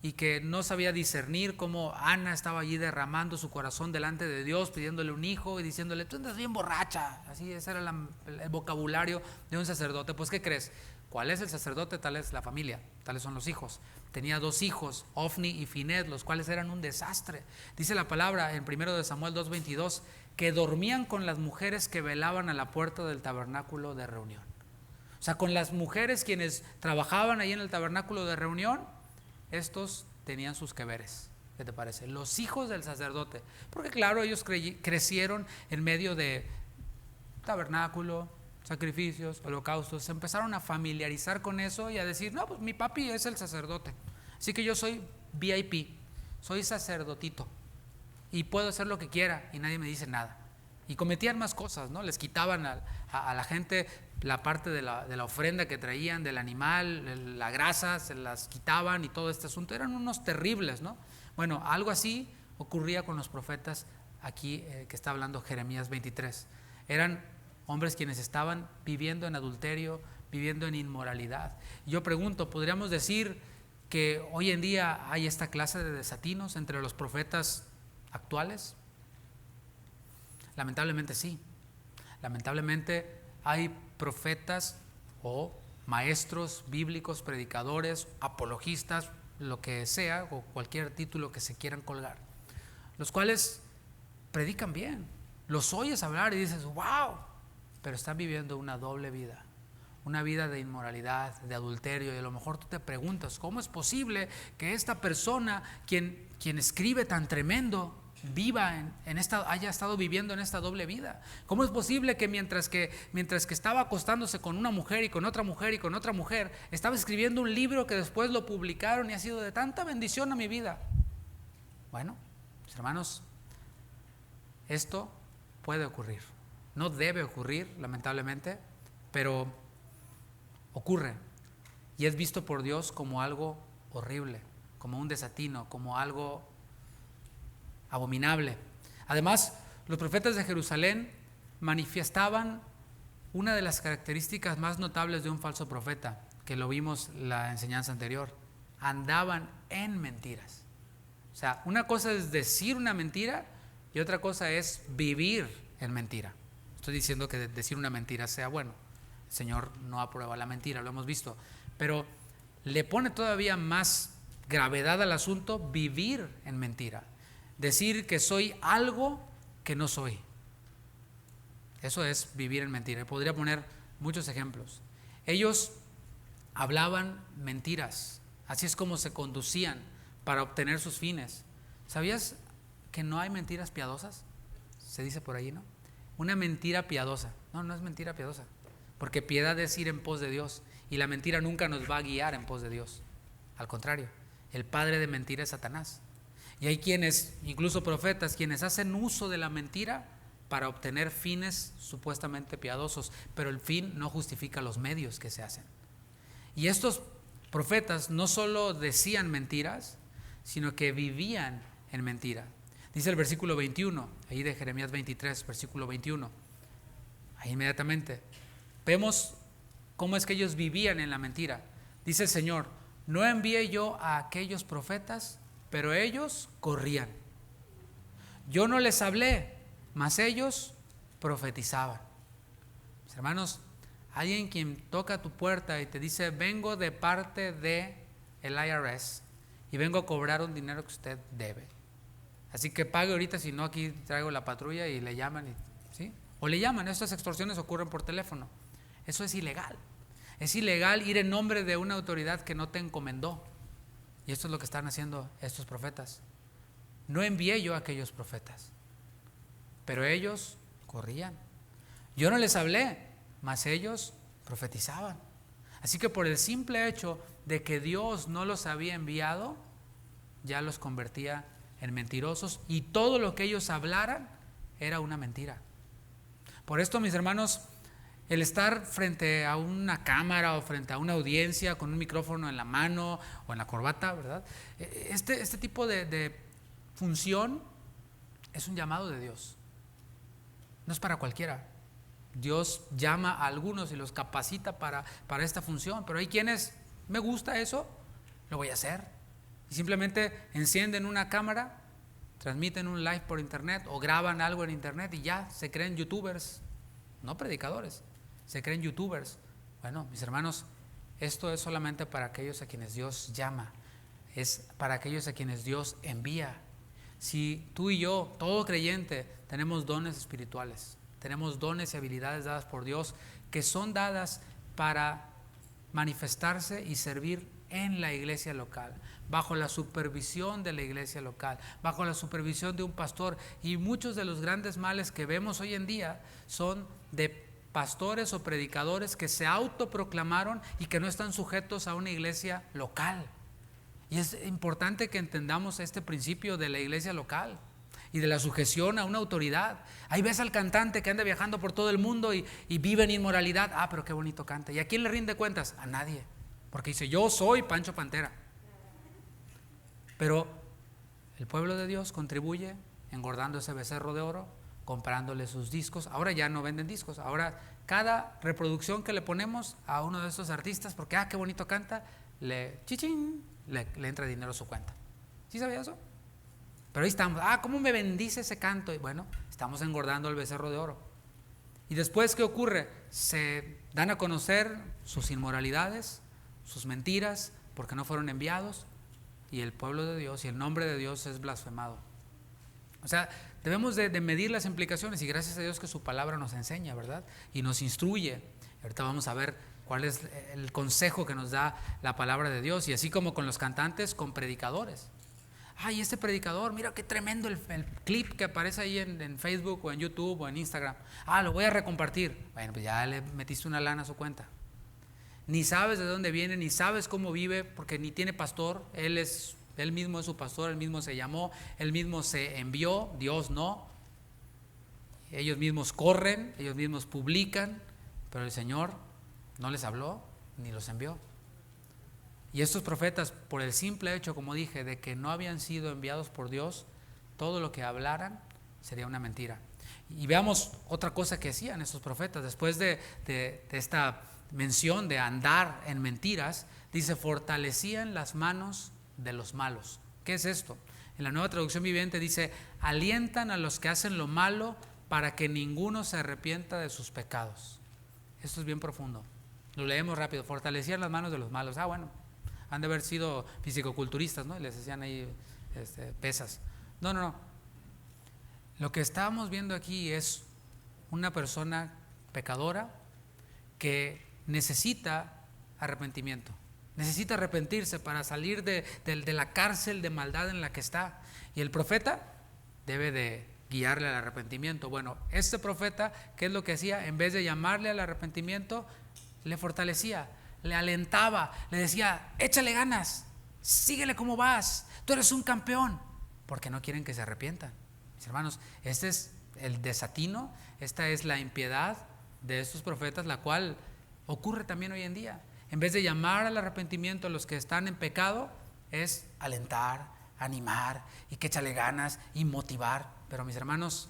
y que no sabía discernir cómo Ana estaba allí derramando su corazón delante de Dios, pidiéndole un hijo y diciéndole: tú andas bien borracha. Así, ese era el vocabulario de un sacerdote. Pues, ¿qué crees? ¿Cuál es el sacerdote? Tal es la familia, tales son los hijos. Tenía 2 hijos, Ofni y Finet, los cuales eran un desastre. Dice la palabra en 1 Samuel 2:22 que dormían con las mujeres que velaban a la puerta del tabernáculo de reunión. O sea, con las mujeres quienes trabajaban ahí en el tabernáculo de reunión, estos tenían sus que veres. ¿Qué te parece? Los hijos del sacerdote. Porque claro, ellos crecieron en medio de tabernáculo, sacrificios, holocaustos. Se empezaron a familiarizar con eso y a decir: no, pues mi papi es el sacerdote, así que yo soy VIP, soy sacerdotito y puedo hacer lo que quiera y nadie me dice nada. Y cometían más cosas, ¿no? Les quitaban a la gente la parte de la ofrenda que traían del animal, la grasa, se las quitaban y todo este asunto. Eran unos terribles, ¿no? Bueno, algo así ocurría con los profetas aquí que está hablando Jeremías 23. Eran hombres quienes estaban viviendo en adulterio, viviendo en inmoralidad. Yo pregunto, ¿podríamos decir que hoy en día hay esta clase de desatinos entre los profetas actuales? Lamentablemente sí. Lamentablemente hay profetas o maestros bíblicos, predicadores, apologistas, lo que sea, o cualquier título que se quieran colgar, los cuales predican bien, los oyes hablar y dices, wow, pero están viviendo una doble vida, una vida de inmoralidad, de adulterio, y a lo mejor tú te preguntas, ¿cómo es posible que esta persona, quien escribe tan tremendo, haya estado viviendo en esta doble vida? ¿Cómo es posible que mientras que estaba acostándose con una mujer y con otra mujer y con otra mujer, estaba escribiendo un libro que después lo publicaron y ha sido de tanta bendición a mi vida? Bueno, mis hermanos, esto puede ocurrir, no debe ocurrir, lamentablemente, pero ocurre y es visto por Dios como algo horrible, como un desatino, como algo abominable. Además, los profetas de Jerusalén manifestaban una de las características más notables de un falso profeta, que lo vimos en la enseñanza anterior: andaban en mentiras. O sea, una cosa es decir una mentira y otra cosa es vivir en mentira. Estoy diciendo que decir una mentira sea bueno. El Señor no aprueba la mentira, lo hemos visto, pero le pone todavía más gravedad al asunto vivir en mentira. Decir que soy algo que no soy. Eso es vivir en mentira. Podría poner muchos ejemplos. Ellos hablaban mentiras. Así es como se conducían para obtener sus fines. ¿Sabías que no hay mentiras piadosas? Se dice por ahí, ¿no? Una mentira piadosa. No, no es mentira piadosa. Porque piedad es ir en pos de Dios. Y la mentira nunca nos va a guiar en pos de Dios. Al contrario, el padre de mentira es Satanás. Y hay quienes, incluso profetas, quienes hacen uso de la mentira para obtener fines supuestamente piadosos, pero el fin no justifica los medios que se hacen. Y estos profetas no solo decían mentiras, sino que vivían en mentira. Dice el versículo 21, ahí de Jeremías 23, versículo 21. Ahí inmediatamente vemos cómo es que ellos vivían en la mentira. Dice el Señor: no envié yo a aquellos profetas, pero ellos corrían. Yo no les hablé, mas ellos profetizaban. Mis hermanos, alguien quien toca tu puerta y te dice: vengo de parte de el IRS y vengo a cobrar un dinero que usted debe, así que pague ahorita, si no aquí traigo la patrulla, y le llaman, ¿sí? O le llaman. Estas extorsiones ocurren por teléfono. Eso es ilegal. Es ilegal ir en nombre de una autoridad que no te encomendó. Y esto es lo que están haciendo estos profetas. No envié yo a aquellos profetas, pero ellos corrían. Yo no les hablé, mas ellos profetizaban. Así que por el simple hecho de que Dios no los había enviado, ya los convertía en mentirosos, y todo lo que ellos hablaran era una mentira. Por esto, mis hermanos, el estar frente a una cámara o frente a una audiencia con un micrófono en la mano o en la corbata, ¿verdad? Este tipo de función es un llamado de Dios. No es para cualquiera. Dios llama a algunos y los capacita para esta función, pero hay quienes, me gusta eso, lo voy a hacer. Y simplemente encienden una cámara, transmiten un live por internet o graban algo en internet y ya se creen youtubers, no predicadores, se creen youtubers. Bueno, mis hermanos, esto es solamente para aquellos a quienes Dios llama, es para aquellos a quienes Dios envía. Si tú y yo, todo creyente, tenemos dones espirituales, tenemos dones y habilidades dadas por Dios que son dadas para manifestarse y servir en la iglesia local, bajo la supervisión de la iglesia local, bajo la supervisión de un pastor. Y muchos de los grandes males que vemos hoy en día son de pastores o predicadores que se autoproclamaron y que no están sujetos a una iglesia local. Y es importante que entendamos este principio de la iglesia local y de la sujeción a una autoridad. Ahí ves al cantante que anda viajando por todo el mundo y vive en inmoralidad. Ah, pero qué bonito canta. ¿Y a quién le rinde cuentas? A nadie, porque dice: yo soy Pancho Pantera. Pero el pueblo de Dios contribuye engordando ese becerro de oro, comprándole sus discos. Ahora ya no venden discos, ahora cada reproducción que le ponemos a uno de estos artistas, porque qué bonito canta, le entra dinero a su cuenta. ¿Sí sabía eso? Pero ahí estamos, ¿cómo me bendice ese canto? Y bueno, estamos engordando el becerro de oro. Y después, ¿qué ocurre? Se dan a conocer sus inmoralidades, sus mentiras, porque no fueron enviados, y el pueblo de Dios y el nombre de Dios es blasfemado. O sea, debemos de medir las implicaciones, y gracias a Dios que su palabra nos enseña, ¿verdad? Y nos instruye. Ahorita vamos a ver cuál es el consejo que nos da la palabra de Dios, y así como con los cantantes, con predicadores. Este predicador, mira qué tremendo el clip que aparece ahí en Facebook o en YouTube o en Instagram. Lo voy a recompartir. Bueno, pues ya le metiste una lana a su cuenta. Ni sabes de dónde viene, ni sabes cómo vive, porque ni tiene pastor. Él mismo es su pastor, él mismo se llamó, él mismo se envió, Dios no. Ellos mismos corren, ellos mismos publican, pero el Señor no les habló ni los envió. Y estos profetas, por el simple hecho, como dije, de que no habían sido enviados por Dios, todo lo que hablaran sería una mentira. Y veamos otra cosa que hacían estos profetas. Después de esta mención de andar en mentiras, dice, fortalecían las manos de los malos. ¿Qué es esto? En la Nueva Traducción Viviente dice, alientan a los que hacen lo malo para que ninguno se arrepienta de sus pecados. Esto es bien profundo. Lo leemos rápido. Fortalecían las manos de los malos. Bueno, han de haber sido fisicoculturistas, ¿no? Y les hacían ahí pesas. No. Lo que estamos viendo aquí es una persona pecadora que necesita arrepentimiento. Necesita arrepentirse para salir de la cárcel de maldad en la que está. Y el profeta debe de guiarle al arrepentimiento. Bueno, este profeta, ¿qué es lo que hacía? En vez de llamarle al arrepentimiento, le fortalecía, le alentaba, le decía, échale ganas, síguele como vas, tú eres un campeón, porque no quieren que se arrepientan. Mis hermanos, este es el desatino, esta es la impiedad de estos profetas, la cual ocurre también hoy en día. En vez de llamar al arrepentimiento a los que están en pecado, es alentar, animar y que échale ganas y motivar. Pero mis hermanos,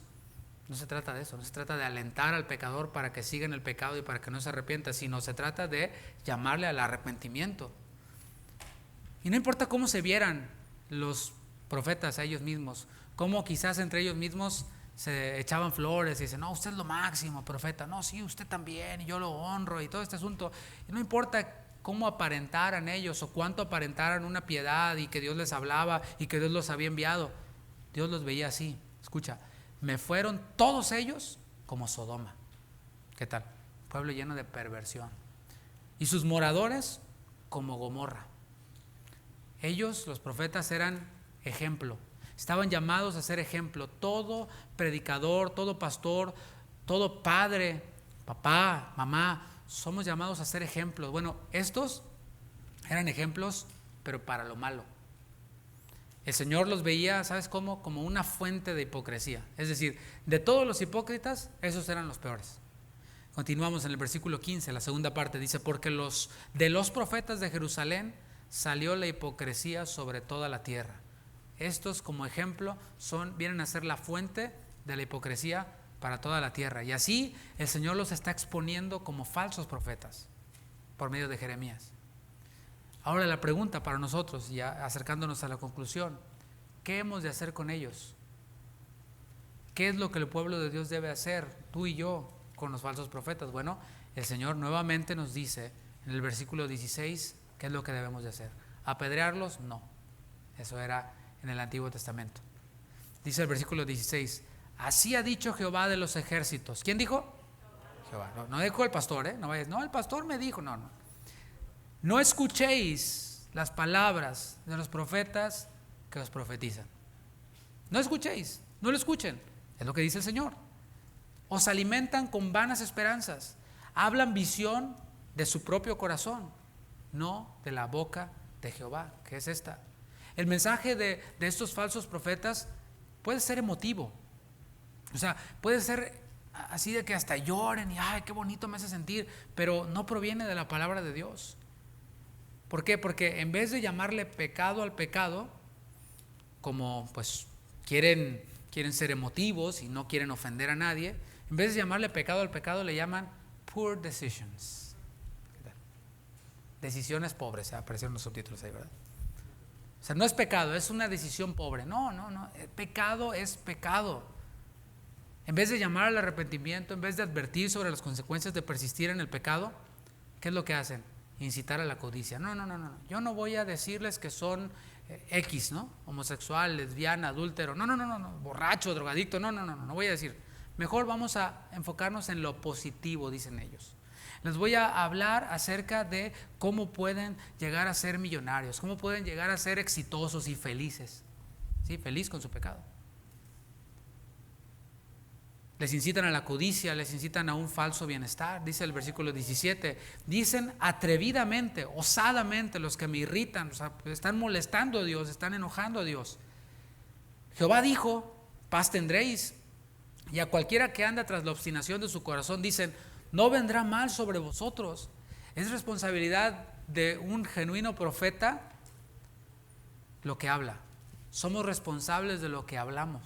no se trata de eso, no se trata de alentar al pecador para que siga en el pecado y para que no se arrepienta, sino se trata de llamarle al arrepentimiento. Y no importa cómo se vieran los profetas a ellos mismos, cómo quizás entre ellos mismos se echaban flores y dicen, no, usted es lo máximo, profeta, no, sí, usted también, y yo lo honro y todo este asunto. Y no importa cómo aparentaran ellos o cuánto aparentaran una piedad y que Dios les hablaba y que Dios los había enviado, Dios los veía así. Escucha, me fueron todos ellos como Sodoma. ¿Qué tal? Pueblo lleno de perversión. Y sus moradores como Gomorra. Ellos, los profetas, eran ejemplo. Estaban llamados a ser ejemplo. Todo predicador, todo pastor, todo padre, papá, mamá, somos llamados a ser ejemplos. Bueno, estos eran ejemplos, pero para lo malo. El Señor los veía, ¿sabes cómo? Como una fuente de hipocresía. Es decir, de todos los hipócritas, esos eran los peores. Continuamos en el versículo 15, la segunda parte. Dice, porque de los profetas de Jerusalén salió la hipocresía sobre toda la tierra. Estos, como ejemplo, vienen a ser la fuente de la hipocresía para toda la tierra. Y así el Señor los está exponiendo como falsos profetas por medio de Jeremías. Ahora la pregunta para nosotros, ya acercándonos a la conclusión, ¿qué hemos de hacer con ellos? ¿Qué es lo que el pueblo de Dios debe hacer, tú y yo, con los falsos profetas? Bueno, el Señor nuevamente nos dice en el versículo 16, ¿qué es lo que debemos de hacer? ¿Apedrearlos? No, eso era en el Antiguo Testamento. Dice el versículo 16, así ha dicho Jehová de los ejércitos. ¿Quién dijo? Jehová. No dijo el pastor, no, el pastor me dijo, no. No escuchéis las palabras de los profetas que os profetizan. No escuchéis, no lo escuchen. Es lo que dice el Señor. Os alimentan con vanas esperanzas. Hablan visión de su propio corazón, no de la boca de Jehová, que es esta. El mensaje de estos falsos profetas puede ser emotivo. O sea, puede ser así de que hasta lloren y ay, qué bonito me hace sentir, pero no proviene de la palabra de Dios. ¿Por qué? Porque en vez de llamarle pecado al pecado, como pues quieren ser emotivos y no quieren ofender a nadie, en vez de llamarle pecado al pecado, le llaman Poor decisions. Decisiones pobres, aparecieron los subtítulos ahí, ¿verdad? O sea, no es pecado, es una decisión pobre. No. El pecado es pecado. En vez de llamar al arrepentimiento, en vez de advertir sobre las consecuencias de persistir en el pecado, ¿qué es lo que hacen? Incitar a la codicia. No. Yo no voy a decirles que son X, ¿no? Homosexual, lesbiana, adúltero. No. Borracho, drogadicto. No voy a decir. Mejor vamos a enfocarnos en lo positivo, dicen ellos. Les voy a hablar acerca de cómo pueden llegar a ser millonarios, cómo pueden llegar a ser exitosos y felices. ¿Sí? Feliz con su pecado. Les incitan a la codicia, les incitan a un falso bienestar. Dice el versículo 17, dicen atrevidamente, osadamente los que me irritan, o sea, están molestando a Dios, están enojando a Dios. Jehová dijo, paz tendréis, y a cualquiera que anda tras la obstinación de su corazón, dicen, no vendrá mal sobre vosotros. Es responsabilidad de un genuino profeta lo que habla. Somos responsables de lo que hablamos.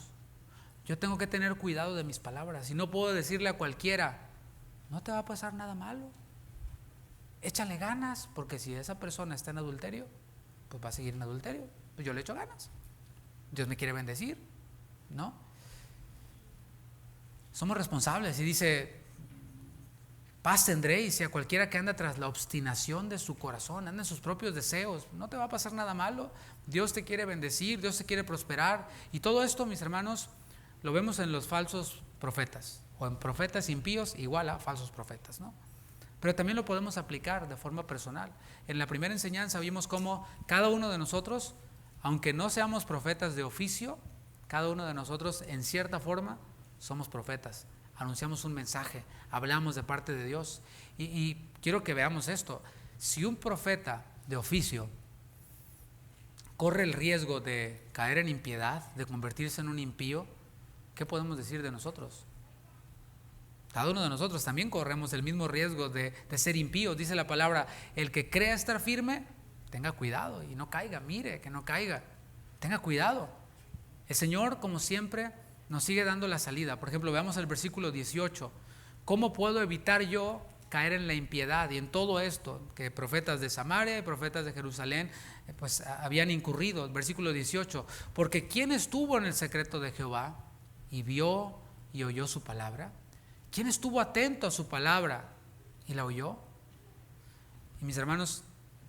Yo tengo que tener cuidado de mis palabras y no puedo decirle a cualquiera, no te va a pasar nada malo, échale ganas, porque si esa persona está en adulterio, pues va a seguir en adulterio. Pues yo le echo ganas, Dios me quiere bendecir, ¿no? Somos responsables. Y dice, paz tendréis, y a cualquiera que anda tras la obstinación de su corazón, anda en sus propios deseos, no te va a pasar nada malo. Dios te quiere bendecir, Dios te quiere prosperar. Y todo esto, mis hermanos, lo vemos en los falsos profetas, o en profetas impíos igual a falsos profetas, ¿no? Pero también lo podemos aplicar de forma personal. En la primera enseñanza vimos cómo cada uno de nosotros, aunque no seamos profetas de oficio, cada uno de nosotros en cierta forma somos profetas. Anunciamos un mensaje, hablamos de parte de Dios. Y quiero que veamos esto. Si un profeta de oficio corre el riesgo de caer en impiedad, de convertirse en un impío, ¿qué podemos decir de nosotros? Cada uno de nosotros también corremos el mismo riesgo de ser impíos. Dice la palabra, el que crea estar firme, tenga cuidado y no caiga. Mire que no caiga, tenga cuidado. El Señor, como siempre, nos sigue dando la salida. Por ejemplo, veamos el versículo 18. ¿Cómo puedo evitar yo caer en la impiedad? Y en todo esto, que profetas de Samaria y profetas de Jerusalén pues habían incurrido. Versículo 18. Porque ¿quién estuvo en el secreto de Jehová y vio y oyó su palabra? ¿Quién estuvo atento a su palabra y la oyó? Y mis hermanos,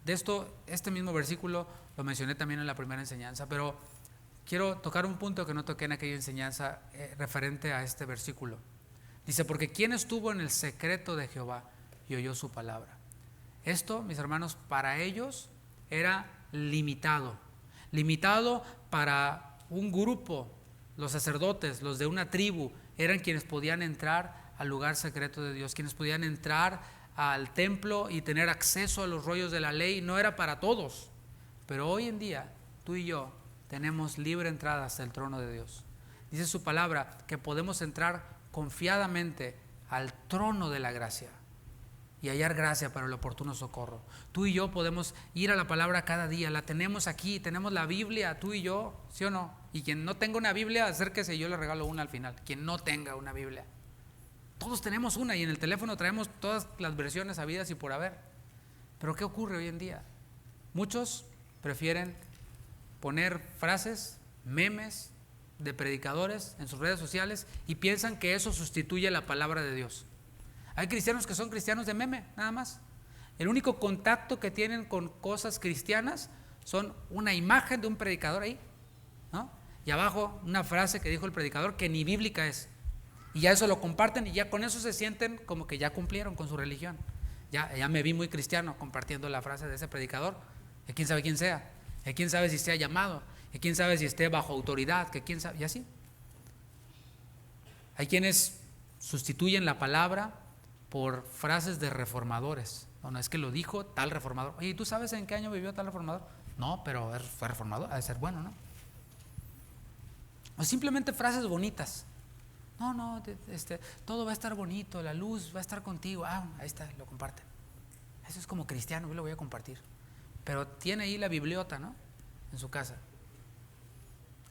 de esto, este mismo versículo lo mencioné también en la primera enseñanza, pero quiero tocar un punto que no toqué en aquella enseñanza referente a este versículo. Dice, porque ¿quién estuvo en el secreto de Jehová y oyó su palabra? Esto, mis hermanos, para ellos era limitado para un grupo. Los sacerdotes, los de una tribu, eran quienes podían entrar al lugar secreto de Dios, quienes podían entrar al templo y tener acceso a los rollos de la ley. No era para todos, pero hoy en día tú y yo tenemos libre entrada hasta el trono de Dios. Dice su palabra que podemos entrar confiadamente al trono de la gracia y hallar gracia para el oportuno socorro. Tú y yo podemos ir a la palabra cada día, la tenemos aquí, tenemos la Biblia, tú y yo, ¿sí o no? Y quien no tenga una Biblia, acérquese y yo le regalo una al final. Quien no tenga una Biblia, todos tenemos una, y en el teléfono traemos todas las versiones habidas y por haber. Pero ¿qué ocurre hoy en día? Muchos prefieren poner frases, memes de predicadores en sus redes sociales y piensan que eso sustituye la palabra de Dios. Hay cristianos que son cristianos de meme, nada más. El único contacto que tienen con cosas cristianas son una imagen de un predicador ahí, ¿no? Y abajo una frase que dijo el predicador que ni bíblica es. Y ya eso lo comparten y ya con eso se sienten como que ya cumplieron con su religión. Ya me vi muy cristiano compartiendo la frase de ese predicador, que quién sabe quién sea, que quién sabe si sea llamado, que quién sabe si esté bajo autoridad, que quién sabe, y así. Hay quienes sustituyen la palabra por frases de reformadores. No, es que lo dijo tal reformador. Oye, ¿tú sabes en qué año vivió tal reformador? No, pero fue reformador, ha de ser bueno, ¿no? O simplemente frases bonitas. No, todo va a estar bonito, la luz va a estar contigo. Ahí está, lo comparten. Eso es como cristiano, yo lo voy a compartir. Pero tiene ahí la bibliota, ¿no? En su casa.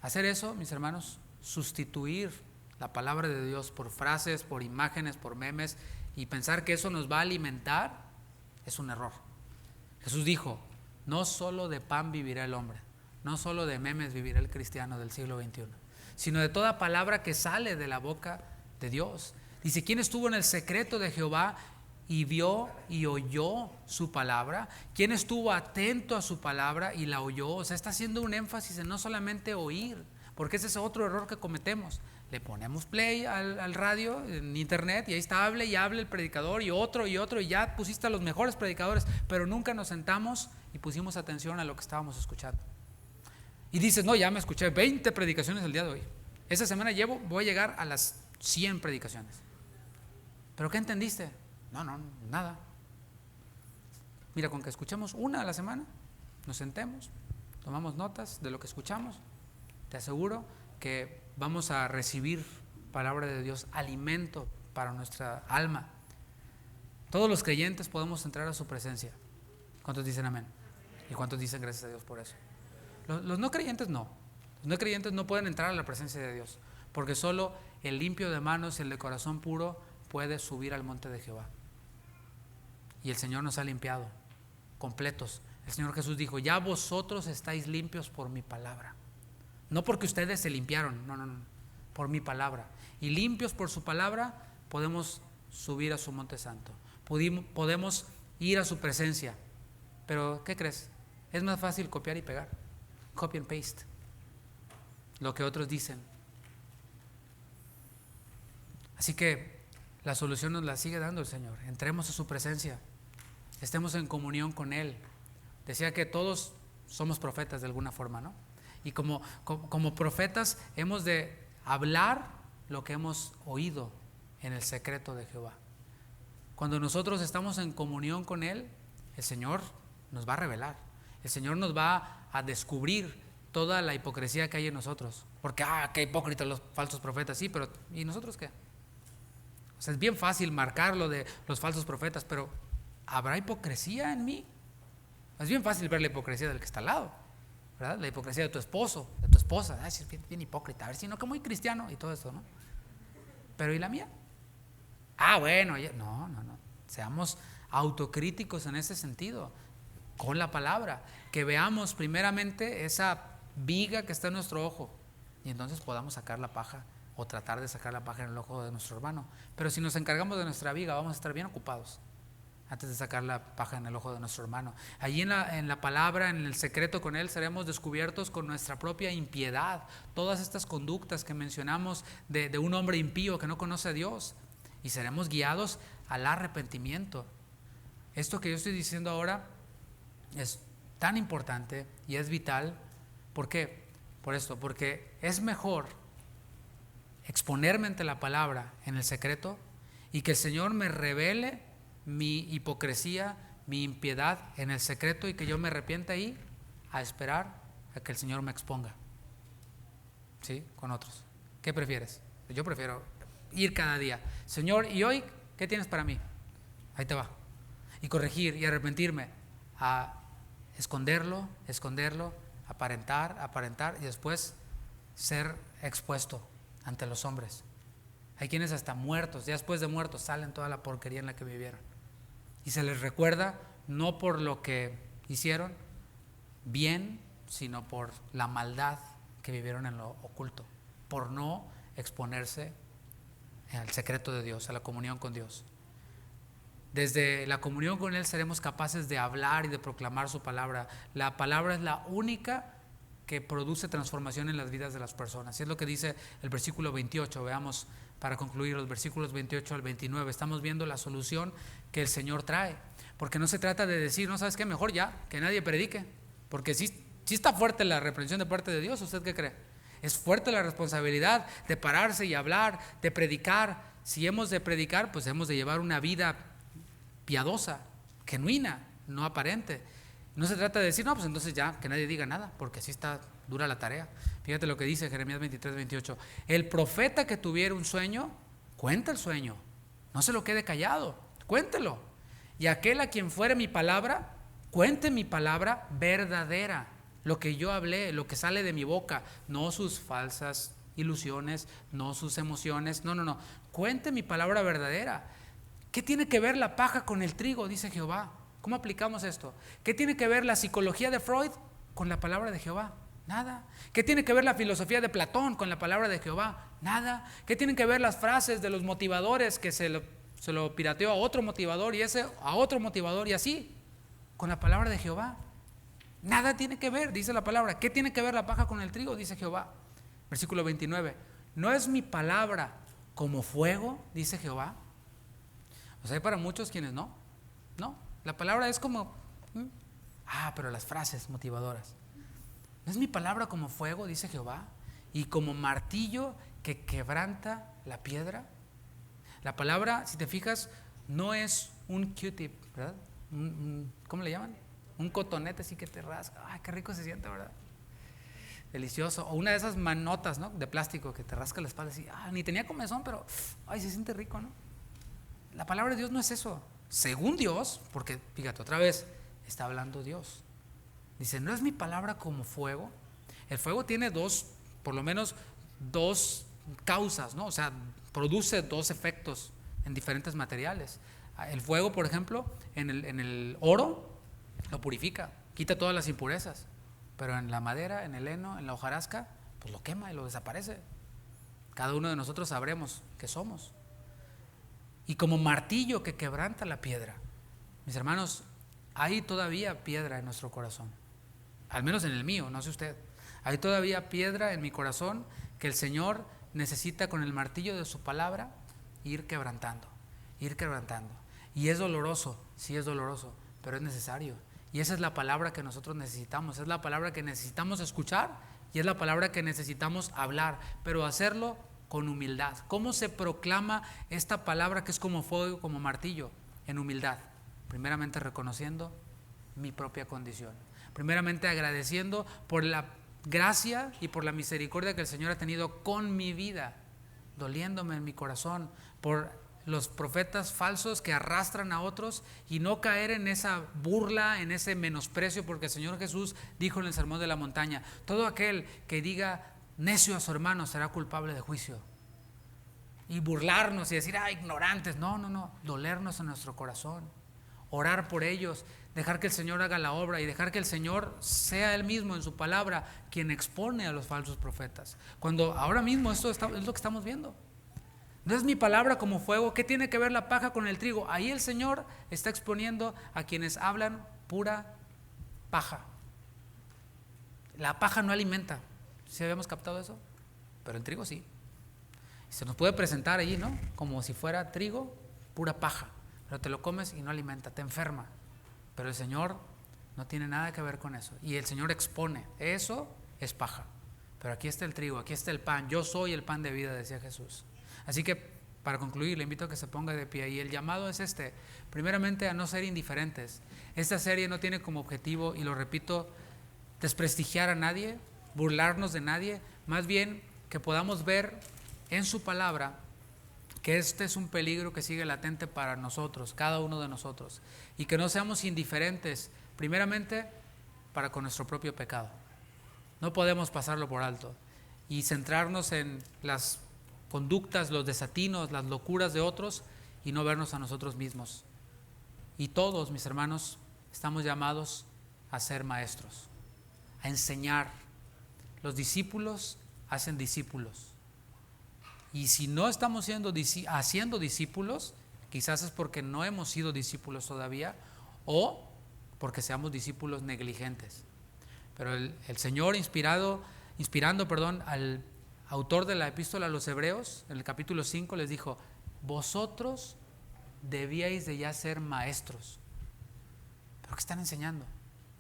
Hacer eso, mis hermanos, sustituir la palabra de Dios por frases, por imágenes, por memes, y pensar que eso nos va a alimentar es un error. Jesús dijo, no solo de pan vivirá el hombre, no solo de memes vivirá el cristiano del siglo XXI, sino de toda palabra que sale de la boca de Dios. Dice, ¿quién estuvo en el secreto de Jehová y vio y oyó su palabra? ¿Quién estuvo atento a su palabra y la oyó? O sea, está haciendo un énfasis en no solamente oír, porque ese es otro error que cometemos. Le ponemos play al radio en internet y ahí está, hable y hable el predicador y otro, y ya pusiste a los mejores predicadores, pero nunca nos sentamos y pusimos atención a lo que estábamos escuchando. Y dices, no, ya me escuché 20 predicaciones el día de hoy. Esta semana voy a llegar a las 100 predicaciones. ¿Pero qué entendiste? No, nada. Mira, con que escuchemos una a la semana, nos sentemos, tomamos notas de lo que escuchamos, te aseguro que vamos a recibir palabra de Dios, alimento para nuestra alma. Todos los creyentes podemos entrar a su presencia. ¿Cuántos dicen amén? ¿Y cuántos dicen gracias a Dios por eso? Los no creyentes no. Los no creyentes no pueden entrar a la presencia de Dios, porque solo el limpio de manos y el de corazón puro puede subir al monte de Jehová. Y el Señor nos ha limpiado completos. El Señor Jesús dijo, ya vosotros estáis limpios por mi palabra. No porque ustedes se limpiaron, no, por mi palabra. Y limpios por su palabra podemos subir a su monte santo, podemos ir a su presencia. Pero ¿qué crees? Es más fácil copiar y pegar, copy and paste, lo que otros dicen. Así que la solución nos la sigue dando el Señor. Entremos a su presencia, estemos en comunión con Él. Decía que todos somos profetas de alguna forma, ¿no? Y como profetas hemos de hablar lo que hemos oído en el secreto de Jehová. Cuando nosotros estamos en comunión con Él, el Señor nos va a revelar. El Señor nos va a descubrir toda la hipocresía que hay en nosotros. Porque, qué hipócritas los falsos profetas. Sí, pero ¿y nosotros qué? O sea, es bien fácil marcar lo de los falsos profetas, pero ¿habrá hipocresía en mí? Es bien fácil ver la hipocresía del que está al lado, ¿verdad? La hipocresía de tu esposo, de tu esposa. Es bien hipócrita, a ver si no, que muy cristiano y todo eso, ¿no? Pero ¿y la mía? Bueno, no. Seamos autocríticos en ese sentido, con la palabra. Que veamos primeramente esa viga que está en nuestro ojo y entonces podamos sacar la paja o tratar de sacar la paja en el ojo de nuestro hermano. Pero si nos encargamos de nuestra viga, vamos a estar bien ocupados antes de sacar la paja en el ojo de nuestro hermano. Allí en la palabra, en el secreto con Él, seremos descubiertos con nuestra propia impiedad. Todas estas conductas que mencionamos de un hombre impío que no conoce a Dios, y seremos guiados al arrepentimiento. Esto que yo estoy diciendo ahora es tan importante y es vital. ¿Por qué? Por esto, porque es mejor exponerme ante la palabra en el secreto y que el Señor me revele mi hipocresía, mi impiedad en el secreto y que yo me arrepienta ahí, a esperar a que el Señor me exponga, ¿sí? Con otros. ¿Qué prefieres? Yo prefiero ir cada día. Señor, ¿y hoy qué tienes para mí? Ahí te va. Y corregir y arrepentirme, a esconderlo, aparentar y después ser expuesto ante los hombres. Hay quienes hasta muertos, ya después de muertos, salen toda la porquería en la que vivieron. Y se les recuerda no por lo que hicieron bien, sino por la maldad que vivieron en lo oculto, por no exponerse al secreto de Dios, a la comunión con Dios. Desde la comunión con Él seremos capaces de hablar y de proclamar su palabra. La palabra es la única que produce transformación en las vidas de las personas. Y es lo que dice el versículo 28. Veamos, para concluir, los versículos 28 al 29. Estamos viendo la solución que el Señor trae. Porque no se trata de decir, no, ¿sabes qué? Mejor ya, que nadie predique. Porque sí está fuerte la reprensión de parte de Dios. ¿Usted qué cree? Es fuerte la responsabilidad de pararse y hablar, de predicar. Si hemos de predicar, pues hemos de llevar una vida piadosa, genuina, no aparente. No se trata de decir, no, pues entonces ya, que nadie diga nada, porque así está dura la tarea. Fíjate lo que dice Jeremías 23:28. El profeta que tuviera un sueño, cuenta el sueño, no se lo quede callado, cuéntelo. Y aquel a quien fuere mi palabra, cuente mi palabra verdadera, lo que yo hablé, lo que sale de mi boca, no sus falsas ilusiones, no sus emociones, no, cuente mi palabra verdadera. ¿Qué tiene que ver la paja con el trigo? Dice Jehová. ¿Cómo aplicamos esto? ¿Qué tiene que ver la psicología de Freud con la palabra de Jehová? Nada. ¿Qué tiene que ver la filosofía de Platón con la palabra de Jehová? Nada. ¿Qué tienen que ver las frases de los motivadores que se lo pirateó a otro motivador y ese a otro motivador y así con la palabra de Jehová? Nada tiene que ver, dice la palabra. ¿Qué tiene que ver la paja con el trigo? Dice Jehová. Versículo 29. ¿No es mi palabra como fuego? Dice Jehová. O sea, hay para muchos quienes no. La palabra es como pero las frases motivadoras. ¿No es mi palabra como fuego? Dice Jehová. Y como martillo que quebranta la piedra. La palabra, si te fijas, no es un Q-tip, ¿verdad? ¿Cómo le llaman? Un cotonete así que te rasca. Ay, qué rico se siente, ¿verdad? Delicioso. O una de esas manotas, ¿no? De plástico que te rasca la espalda así. Ni tenía comezón, pero se siente rico, ¿no? La palabra de Dios no es eso. Según Dios, porque fíjate, otra vez está hablando Dios. Dice, ¿no es mi palabra como fuego? El fuego tiene por lo menos dos causas, ¿no? O sea, produce dos efectos en diferentes materiales. El fuego, por ejemplo, en el oro lo purifica, quita todas las impurezas. Pero en la madera, en el heno, en la hojarasca, pues lo quema y lo desaparece. Cada uno de nosotros sabremos qué somos. Y como martillo que quebranta la piedra. Mis hermanos, hay todavía piedra en nuestro corazón. Al menos en el mío, no sé usted. Hay todavía piedra en mi corazón que el Señor necesita con el martillo de su palabra ir quebrantando. Y es doloroso, sí es doloroso, pero es necesario. Y esa es la palabra que nosotros necesitamos. Es la palabra que necesitamos escuchar y es la palabra que necesitamos hablar, pero hacerlo con humildad. ¿Cómo se proclama esta palabra que es como fuego, como martillo? En humildad. Primeramente reconociendo mi propia condición. Primeramente agradeciendo por la gracia y por la misericordia que el Señor ha tenido con mi vida, doliéndome en mi corazón por los profetas falsos que arrastran a otros y no caer en esa burla, en ese menosprecio, porque el Señor Jesús dijo en el Sermón de la Montaña, todo aquel que diga necio a su hermano será culpable de juicio. Y burlarnos y decir, ignorantes, no, dolernos en nuestro corazón, orar por ellos, dejar que el Señor haga la obra y dejar que el Señor sea Él mismo en su palabra quien expone a los falsos profetas. Cuando ahora mismo esto es lo que estamos viendo. No es mi palabra como fuego. ¿Qué tiene que ver la paja con el trigo? Ahí el Señor está exponiendo a quienes hablan pura paja. La paja no alimenta. ¿Sí habíamos captado eso? Pero el trigo sí. Se nos puede presentar allí, ¿no? Como si fuera trigo, pura paja. Pero te lo comes y no alimenta, te enferma. Pero el Señor no tiene nada que ver con eso. Y el Señor expone, eso es paja. Pero aquí está el trigo, aquí está el pan. Yo soy el pan de vida, decía Jesús. Así que para concluir, le invito a que se ponga de pie. Y el llamado es primeramente a no ser indiferentes. Esta serie no tiene como objetivo, y lo repito, desprestigiar a nadie, burlarnos de nadie. Más bien que podamos ver en su palabra que este es un peligro que sigue latente para nosotros, cada uno de nosotros, y que no seamos indiferentes, primeramente para con nuestro propio pecado. No podemos pasarlo por alto y centrarnos en las conductas, los desatinos, las locuras de otros y no vernos a nosotros mismos. Y todos, mis hermanos, estamos llamados a ser maestros, a enseñar. Los discípulos hacen discípulos. Y si no estamos haciendo discípulos, quizás es porque no hemos sido discípulos todavía o porque seamos discípulos negligentes. Pero el Señor inspirando, al autor de la epístola a los Hebreos, en el capítulo 5 les dijo, vosotros debíais de ya ser maestros. ¿Pero qué están enseñando?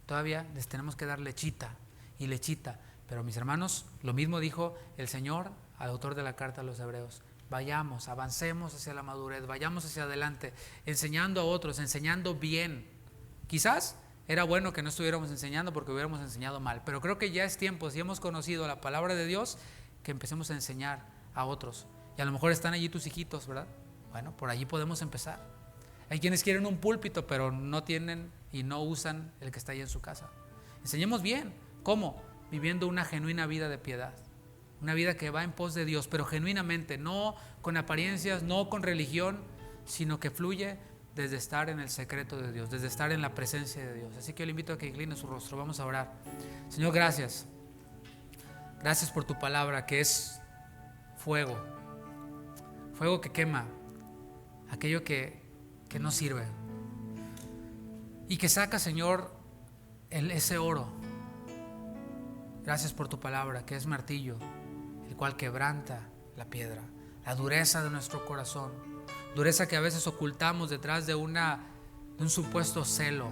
Todavía les tenemos que dar lechita y lechita. Pero mis hermanos, lo mismo dijo el Señor al autor de la carta a los Hebreos. Vayamos, avancemos hacia la madurez, vayamos hacia adelante, enseñando a otros, enseñando bien. Quizás era bueno que no estuviéramos enseñando porque hubiéramos enseñado mal, pero creo que ya es tiempo, si hemos conocido la palabra de Dios, que empecemos a enseñar a otros. Y a lo mejor están allí tus hijitos, ¿verdad? Bueno, por allí podemos empezar. Hay quienes quieren un púlpito, pero no tienen y no usan el que está ahí en su casa. Enseñemos bien. ¿Cómo? Viviendo una genuina vida de piedad. Una vida que va en pos de Dios, pero genuinamente, no con apariencias, no con religión, sino que fluye desde estar en el secreto de Dios, desde estar en la presencia de Dios. Así que yo le invito a que incline su rostro. Vamos a orar. Señor, gracias. Gracias por tu palabra, que es fuego. Fuego que quema aquello que no sirve. Y que saca, Señor, ese oro. Gracias por tu palabra, que es martillo, el cual quebranta la piedra, la dureza de nuestro corazón, dureza que a veces ocultamos detrás de un supuesto celo,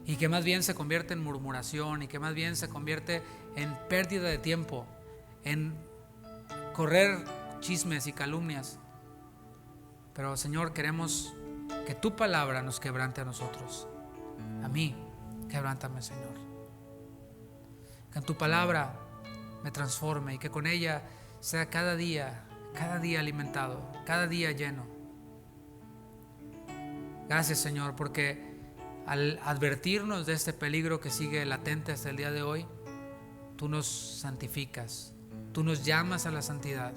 y que más bien se convierte en murmuración, y que más bien se convierte en pérdida de tiempo, en correr chismes y calumnias. Pero, Señor, queremos que tu palabra nos quebrante a nosotros. A mí, quebrántame, Señor. Que en tu palabra me transforme y que con ella sea cada día alimentado, cada día lleno. Gracias, Señor, porque al advertirnos de este peligro que sigue latente hasta el día de hoy, tú nos santificas, tú nos llamas a la santidad.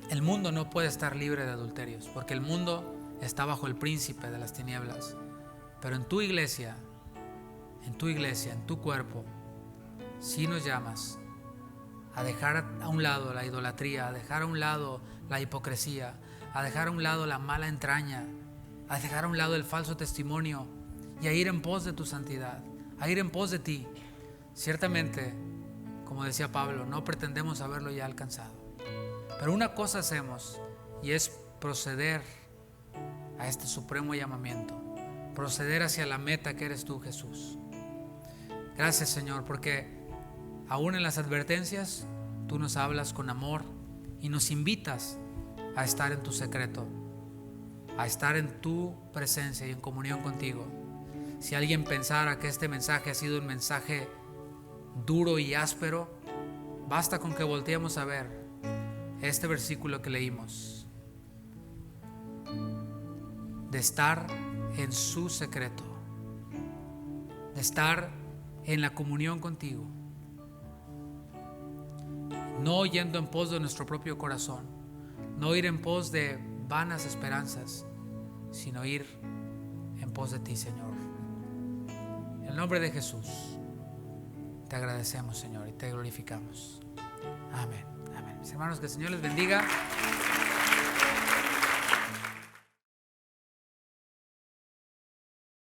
El mundo no puede estar libre de adulterios, porque el mundo está bajo el príncipe de las tinieblas. Pero en tu iglesia, en tu cuerpo, sí nos llamas a dejar a un lado la idolatría, a dejar a un lado la hipocresía, a dejar a un lado la mala entraña, a dejar a un lado el falso testimonio y a ir en pos de tu santidad, a ir en pos de ti. Ciertamente, como decía Pablo, no pretendemos haberlo ya alcanzado, pero una cosa hacemos, y es proceder a este supremo llamamiento, proceder hacia la meta que eres tú, Jesús. Gracias, Señor, porque aún en las advertencias tú nos hablas con amor y nos invitas a estar en tu secreto, a estar en tu presencia y en comunión contigo. Si alguien pensara que este mensaje ha sido un mensaje duro y áspero, basta con que volteemos a ver este versículo que leímos, de estar en su secreto, de estar en la comunión contigo, no yendo en pos de nuestro propio corazón, no ir en pos de vanas esperanzas, sino ir en pos de ti, Señor. En el nombre de Jesús te agradecemos, Señor, y te glorificamos. Amén. Amén. Mis hermanos, que el Señor les bendiga.